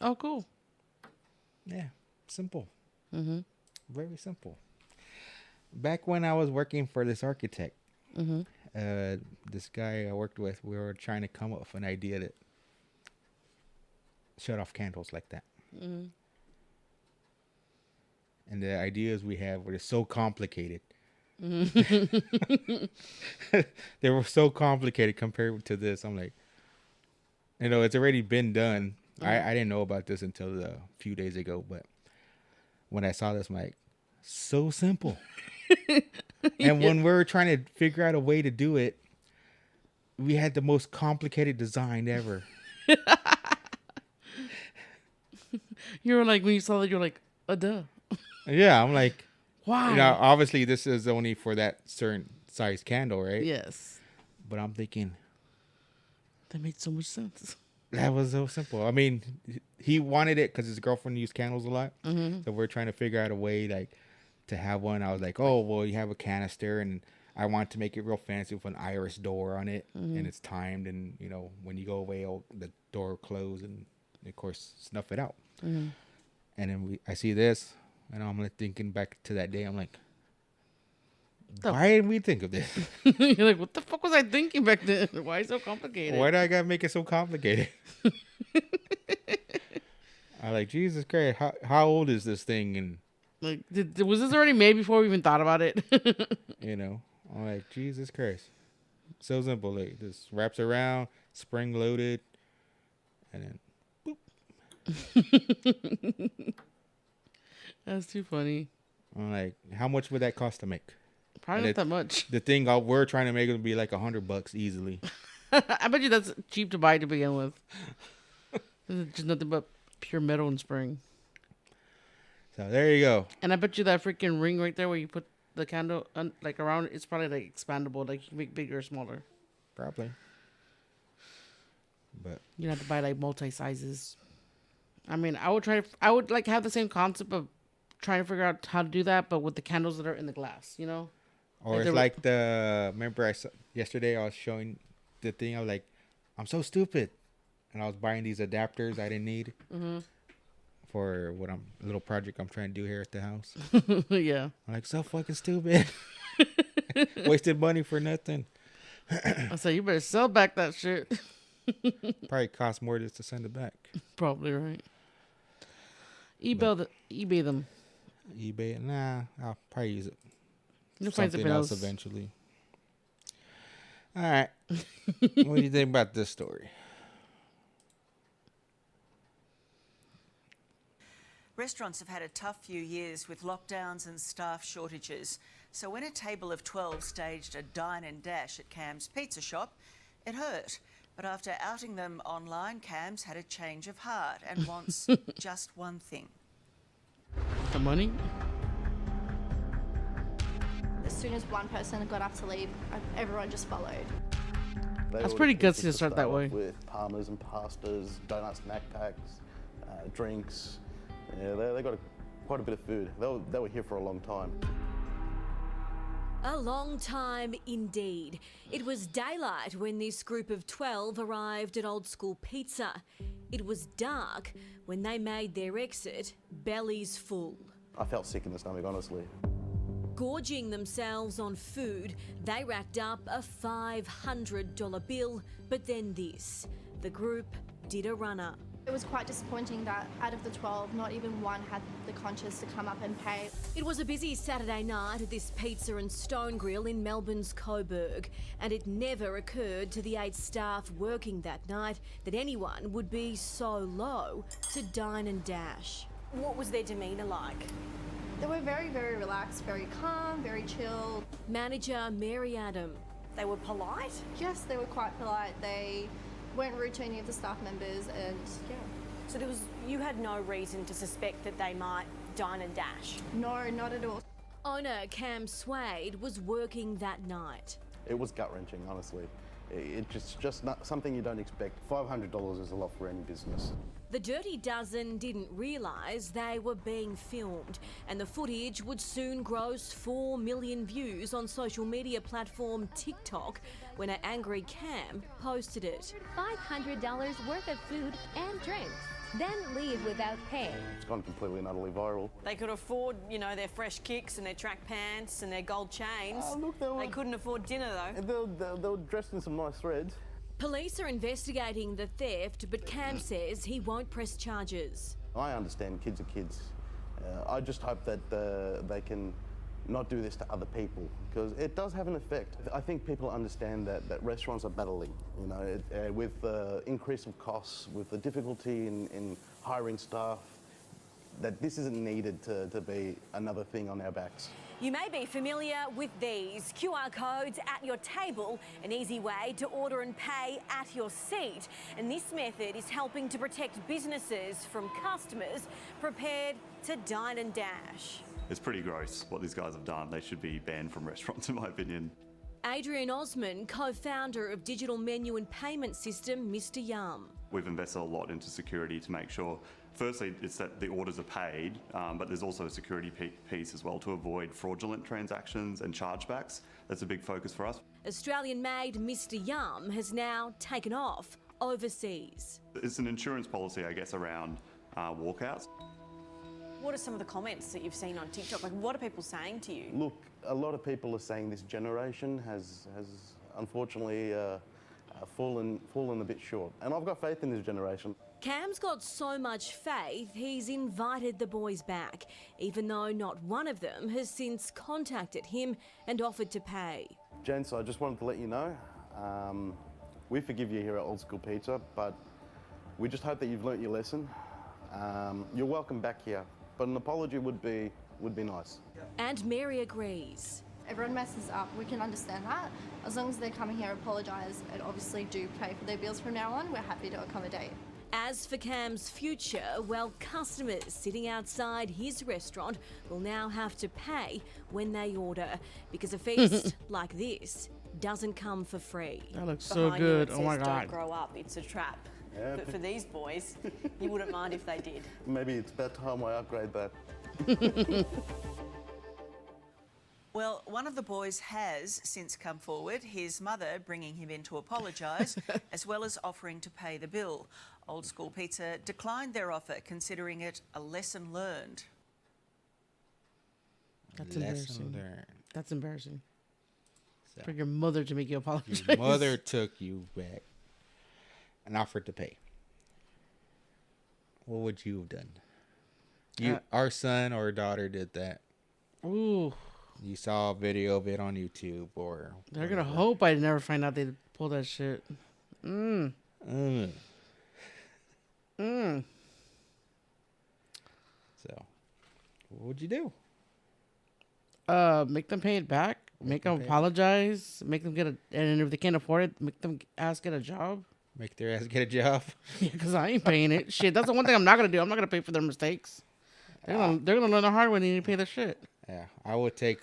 Speaker 2: Oh, cool.
Speaker 1: Yeah, simple. Very simple. Back when I was working for this architect, this guy I worked with, we were trying to come up with an idea that shut off candles like that. And the ideas we had were so complicated. They were so complicated compared to this. I'm like, it's already been done. I didn't know about this until a few days ago, but when I saw this, I'm like, so simple. And when we were trying to figure out a way to do it, we had the most complicated design ever.
Speaker 2: You were like, when you saw that, you're like, duh.
Speaker 1: Yeah, I'm like,
Speaker 2: why?
Speaker 1: Obviously this is only for that certain size candle, right?
Speaker 2: Yes.
Speaker 1: But I'm thinking,
Speaker 2: that made so much sense.
Speaker 1: That was so simple. I mean, he wanted it because his girlfriend used candles a lot. So we're trying to figure out a way like to have one. I was like, oh, well, you have a canister, and I want to make it real fancy with an iris door on it, and it's timed, and when you go away, the door will close, and of course snuff it out. And then I see this, and I'm like thinking back to that day. I'm like, why didn't we think of this?
Speaker 2: You're like, what the fuck was I thinking back then? Why is it so complicated?
Speaker 1: Why do I gotta make it so complicated? I'm like, Jesus Christ, how old is this thing? And
Speaker 2: Like, was this already made before we even thought about it?
Speaker 1: You know, I'm like, Jesus Christ. So simple. Like, this wraps around, spring loaded, and then boop.
Speaker 2: That's too funny.
Speaker 1: I'm like, how much would that cost to make?
Speaker 2: Probably not that much.
Speaker 1: The thing we're trying to make would be like $100 easily.
Speaker 2: I bet you that's cheap to buy to begin with. It's just nothing but pure metal and spring.
Speaker 1: So there you go.
Speaker 2: And I bet you that freaking ring right there where you put the candle like around, it's probably like expandable, like you can make bigger or smaller.
Speaker 1: Probably. But
Speaker 2: you have to buy like multi sizes. I mean, I would like have the same concept of trying to figure out how to do that, but with the candles that are in the glass, you know?
Speaker 1: Or it's like remember I saw yesterday I was showing the thing. I was like, I'm so stupid, and I was buying these adapters I didn't need for a little project I'm trying to do here at the house.
Speaker 2: Yeah,
Speaker 1: I'm like, so fucking stupid. Wasted money for nothing.
Speaker 2: I said you better sell back that shit.
Speaker 1: Probably cost more just to send it back.
Speaker 2: Probably right. eBay them.
Speaker 1: eBay? Nah, I'll probably use it.
Speaker 2: You'll find something else
Speaker 1: eventually. All right. What do you think about this story?
Speaker 21: Restaurants have had a tough few years with lockdowns and staff shortages. So when a table of 12 staged a dine and dash at Cam's pizza shop, it hurt. But after outing them online, Cam's had a change of heart and wants just one thing.
Speaker 2: The money?
Speaker 11: As soon as one person got up to leave, everyone just followed.
Speaker 2: That's pretty gutsy to start that way.
Speaker 22: With parmas and pastas, donut snack packs, drinks. Yeah, they got quite a bit of food. They were here for a long time.
Speaker 23: A long time indeed. It was daylight when this group of 12 arrived at Old School Pizza. It was dark when they made their exit, bellies full.
Speaker 22: I felt sick in the stomach, honestly.
Speaker 23: Gorging themselves on food, they racked up a $500 bill, but then this. The group did a runner.
Speaker 11: It was quite disappointing that out of the 12, not even one had the conscience to come up and pay.
Speaker 23: It was a busy Saturday night at this pizza and stone grill in Melbourne's Coburg, and it never occurred to the 8 staff working that night that anyone would be so low to dine and dash. What was their demeanour like?
Speaker 11: They were very, very relaxed, very calm, very chilled.
Speaker 23: Manager Mary Adam.
Speaker 11: They were polite? Yes, they were quite polite. They weren't rude to any of the staff members, and yeah.
Speaker 23: So you had no reason to suspect that they might dine and dash?
Speaker 11: No, not at all.
Speaker 23: Owner Cam Swade was working that night.
Speaker 22: It was gut-wrenching, honestly. It's just not something you don't expect. $500 is a lot for any business.
Speaker 23: The Dirty Dozen didn't realise they were being filmed, and the footage would soon gross 4 million views on social media platform TikTok when an angry Cam posted it.
Speaker 24: $500 worth of food and drinks, then leave without pay.
Speaker 22: It's gone completely and utterly viral.
Speaker 23: They could afford, their fresh kicks and their track pants and their gold chains.
Speaker 22: Oh, look,
Speaker 23: they couldn't afford dinner though.
Speaker 22: They were dressed in some nice threads.
Speaker 23: Police are investigating the theft, but Cam says he won't press charges.
Speaker 22: I understand kids are kids. I just hope that they can not do this to other people, because it does have an effect. I think people understand that restaurants are battling, with the increase of costs, with the difficulty in hiring staff, that this isn't needed to be another thing on our backs.
Speaker 23: You may be familiar with these QR codes at your table, an easy way to order and pay at your seat. And this method is helping to protect businesses from customers prepared to dine and dash.
Speaker 25: It's pretty gross what these guys have done. They should be banned from restaurants, in my opinion.
Speaker 23: Adrian Osman, co-founder of digital menu and payment system Mr. Yum.
Speaker 25: We've invested a lot into security to make sure, firstly, it's that the orders are paid, but there's also a security piece as well to avoid fraudulent transactions and chargebacks. That's a big focus for us.
Speaker 23: Australian-made Mr. Yum has now taken off overseas.
Speaker 25: It's an insurance policy, I guess, around walkouts.
Speaker 23: What are some of the comments that you've seen on TikTok? Like, what are people saying to you?
Speaker 22: Look, a lot of people are saying this generation has unfortunately fallen a bit short. And I've got faith in this generation.
Speaker 23: Cam's got so much faith, he's invited the boys back, even though not one of them has since contacted him and offered to pay.
Speaker 22: Gents, I just wanted to let you know, we forgive you here at Old School Pizza, but we just hope that you've learnt your lesson. You're welcome back here, but an apology would be nice.
Speaker 23: And Mary agrees.
Speaker 11: Everyone messes up, we can understand that. As long as they're coming here, apologise, and obviously do pay for their bills from now on, we're happy to accommodate.
Speaker 23: As for Cam's future, well, customers sitting outside his restaurant will now have to pay when they order, because a feast like this doesn't come for free.
Speaker 2: That looks so good. Oh my
Speaker 4: Don't
Speaker 2: God.
Speaker 4: grow up, it's a trap.
Speaker 22: Yeah.
Speaker 4: But for these boys, you wouldn't mind if they did.
Speaker 22: Maybe it's about time I upgrade that.
Speaker 21: Well, one of the boys has since come forward, his mother bringing him in to apologise, as well as offering to pay the bill. Old School Pizza declined their offer, considering it a lesson learned.
Speaker 2: That's
Speaker 1: Lesson
Speaker 2: embarrassing.
Speaker 1: learned.
Speaker 2: That's embarrassing.
Speaker 1: So,
Speaker 2: For your mother to make you apologize.
Speaker 1: your mother took you back and offered to pay. What would you have done? Our son or daughter did that.
Speaker 2: Ooh.
Speaker 1: You saw a video of it on YouTube, or
Speaker 2: They're gonna hope I never find out they pull that shit.
Speaker 1: So, what would you do?
Speaker 2: Make them pay it back. Make them apologize. Make them and if they can't afford it, make them get a job.
Speaker 1: Make their ass get a job.
Speaker 2: Yeah, because I ain't paying it. Shit, that's the one thing I'm not gonna do. I'm not gonna pay for their mistakes. They're gonna learn the hard way. They need to pay their shit.
Speaker 1: Yeah, I would take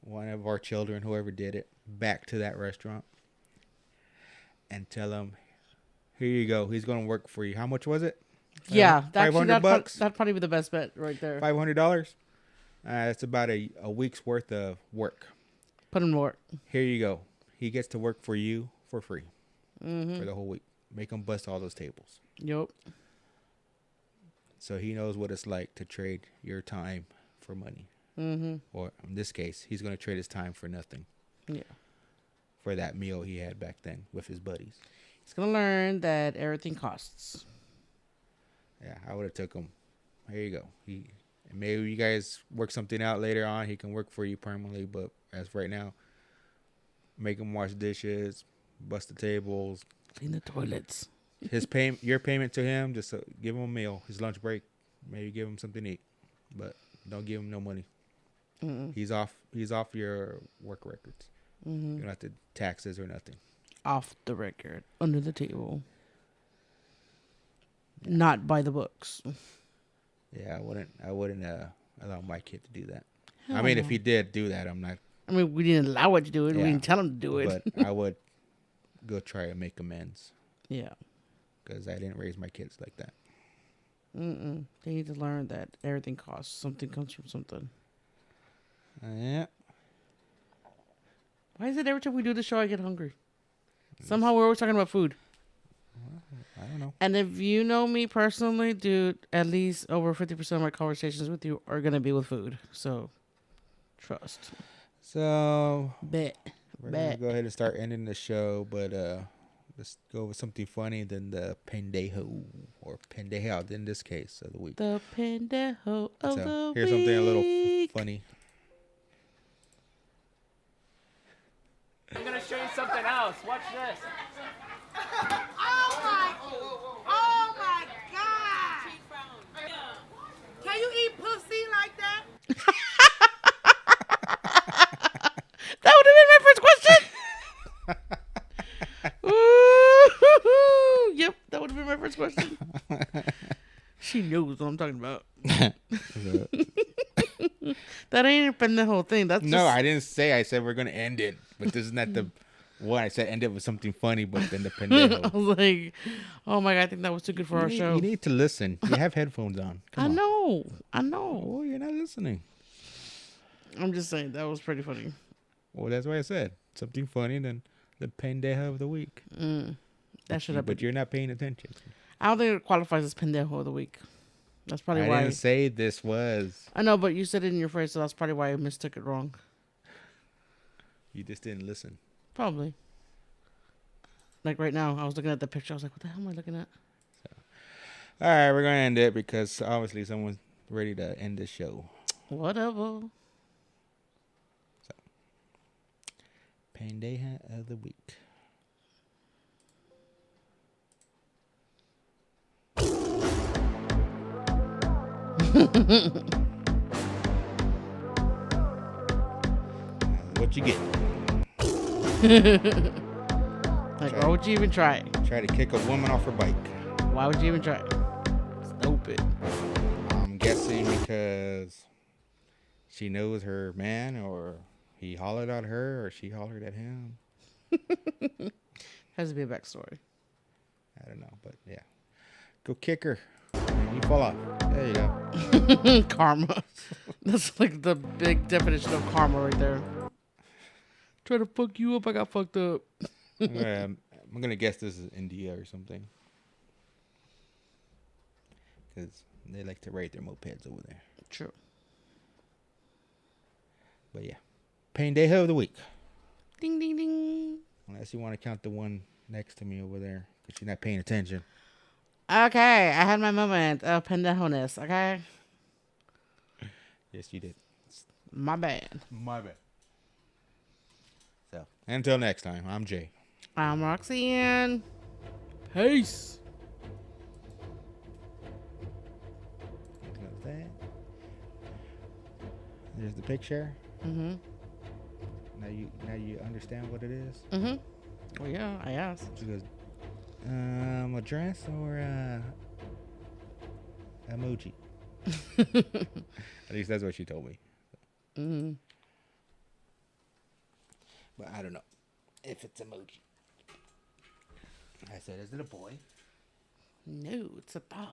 Speaker 1: one of our children, whoever did it, back to that restaurant and tell him, "Here you go. He's gonna work for you. How much was it?
Speaker 2: Yeah,
Speaker 1: $500.
Speaker 2: That'd probably be the best bet right there.
Speaker 1: $500. It's about a week's worth of work.
Speaker 2: Put him to work.
Speaker 1: Here you go. He gets to work for you for free for
Speaker 2: Mm-hmm.
Speaker 1: the whole week. Make him bust all those tables.
Speaker 2: Yep.
Speaker 1: So he knows what it's like to trade your time for money.
Speaker 2: Mm-hmm.
Speaker 1: Or in this case, he's going to trade his time for nothing.
Speaker 2: Yeah.
Speaker 1: For that meal he had back then with his buddies.
Speaker 2: He's gonna learn that everything costs.
Speaker 1: Yeah, I would have took him. Here you go. Maybe you guys work something out later on. He can work for you permanently, but as of right now, make him wash dishes, bust the tables,
Speaker 2: clean the toilets.
Speaker 1: Your payment to him, just give him a meal, his lunch break. Maybe give him something to eat, but don't give him no money.
Speaker 2: Mm-mm.
Speaker 1: He's off your work records.
Speaker 2: Mm-hmm.
Speaker 1: You don't have to taxes or nothing.
Speaker 2: Off the record, under the table, not by the books.
Speaker 1: Yeah, I wouldn't allow my kid to do that.
Speaker 2: Hell
Speaker 1: I mean,
Speaker 2: no.
Speaker 1: if he did do that, I'm not.
Speaker 2: I mean, we didn't allow it to do it.
Speaker 1: Yeah,
Speaker 2: We didn't tell him to do it.
Speaker 1: But I would go try and make amends.
Speaker 2: Yeah.
Speaker 1: Because I didn't raise my kids like that.
Speaker 2: Mm-mm. They need to learn that everything costs. Something comes from something.
Speaker 1: Yeah.
Speaker 2: Why is it every time we do the show I get hungry? Somehow we're always talking about food.
Speaker 1: I don't know.
Speaker 2: And if you know me personally, dude, at least over 50% of my conversations with you are going to be with food. So, trust.
Speaker 1: So,
Speaker 2: Bet.
Speaker 1: We're going to go ahead and start ending the show, but let's go with something funny than the Paindayhole, or Paindayhole in this case of the week.
Speaker 2: The Paindayhole of the
Speaker 1: here's something a little funny.
Speaker 5: I'm gonna show you something else. Watch this.
Speaker 6: Oh my God! Can you eat pussy like that?
Speaker 2: That would have been my first question. Ooh, yep, that would have been my first question. She knows what I'm talking about. That ain't been the whole thing. That's
Speaker 1: No,
Speaker 2: just...
Speaker 1: I didn't say. I said we're gonna end it, but this is not the one. I said end it with something funny, but then the Paindayhole.
Speaker 2: I was like, oh my God, I think that was too good for our show.
Speaker 1: You need to listen. You have headphones on. Come on.
Speaker 2: I know.
Speaker 1: Oh, you're not listening.
Speaker 2: I'm just saying that was pretty funny.
Speaker 1: Well, that's why I said something funny than the Paindayhole of the week.
Speaker 2: That should have been.
Speaker 1: But you're not paying attention.
Speaker 2: I don't think it qualifies as Paindayhole of the week. That's probably
Speaker 1: I
Speaker 2: why.
Speaker 1: didn't say this was.
Speaker 2: I know, but you said it in your phrase, so that's probably why I mistook it wrong.
Speaker 1: You just didn't listen.
Speaker 2: Probably. Like right now, I was looking at the picture. I was like, what the hell am I looking at?
Speaker 1: All right, we're gonna end it because obviously someone's ready to end this show.
Speaker 2: Whatever.
Speaker 1: So, Paindayhole of the week. What you get?
Speaker 2: Like, why would you even try it?
Speaker 1: Try to kick a woman off her bike.
Speaker 2: Why would you even try it? Stupid.
Speaker 1: I'm guessing because she knows her man, or he hollered at her, or she hollered at him.
Speaker 2: Has to be a backstory.
Speaker 1: I don't know, but yeah. Go kick her. And you fall off. There you go.
Speaker 2: Karma. That's like the big definition of karma right there. Try to fuck you up, I got fucked up.
Speaker 1: I'm going to guess this is India or something. Because they like to ride their mopeds over there.
Speaker 2: True.
Speaker 1: But yeah. Paindayhole of the week.
Speaker 2: Ding, ding, ding.
Speaker 1: Unless you want to count the one next to me over there. Because you're not paying attention.
Speaker 2: Okay, I had my moment of Paindayhole-ness, okay?
Speaker 1: Yes, you did.
Speaker 2: My bad.
Speaker 1: My bad. So, until next time, I'm Jay.
Speaker 2: I'm Roxanne. Peace.
Speaker 1: Like that. There's the picture.
Speaker 2: Mm-hmm.
Speaker 1: Now you understand what it is?
Speaker 2: Mm-hmm. Well, yeah, I asked.
Speaker 1: She goes, a dress or emoji? At least that's what she told me.
Speaker 2: Mm-hmm.
Speaker 1: But I don't know if it's emoji. I said, is it a boy?
Speaker 2: No, it's a dog.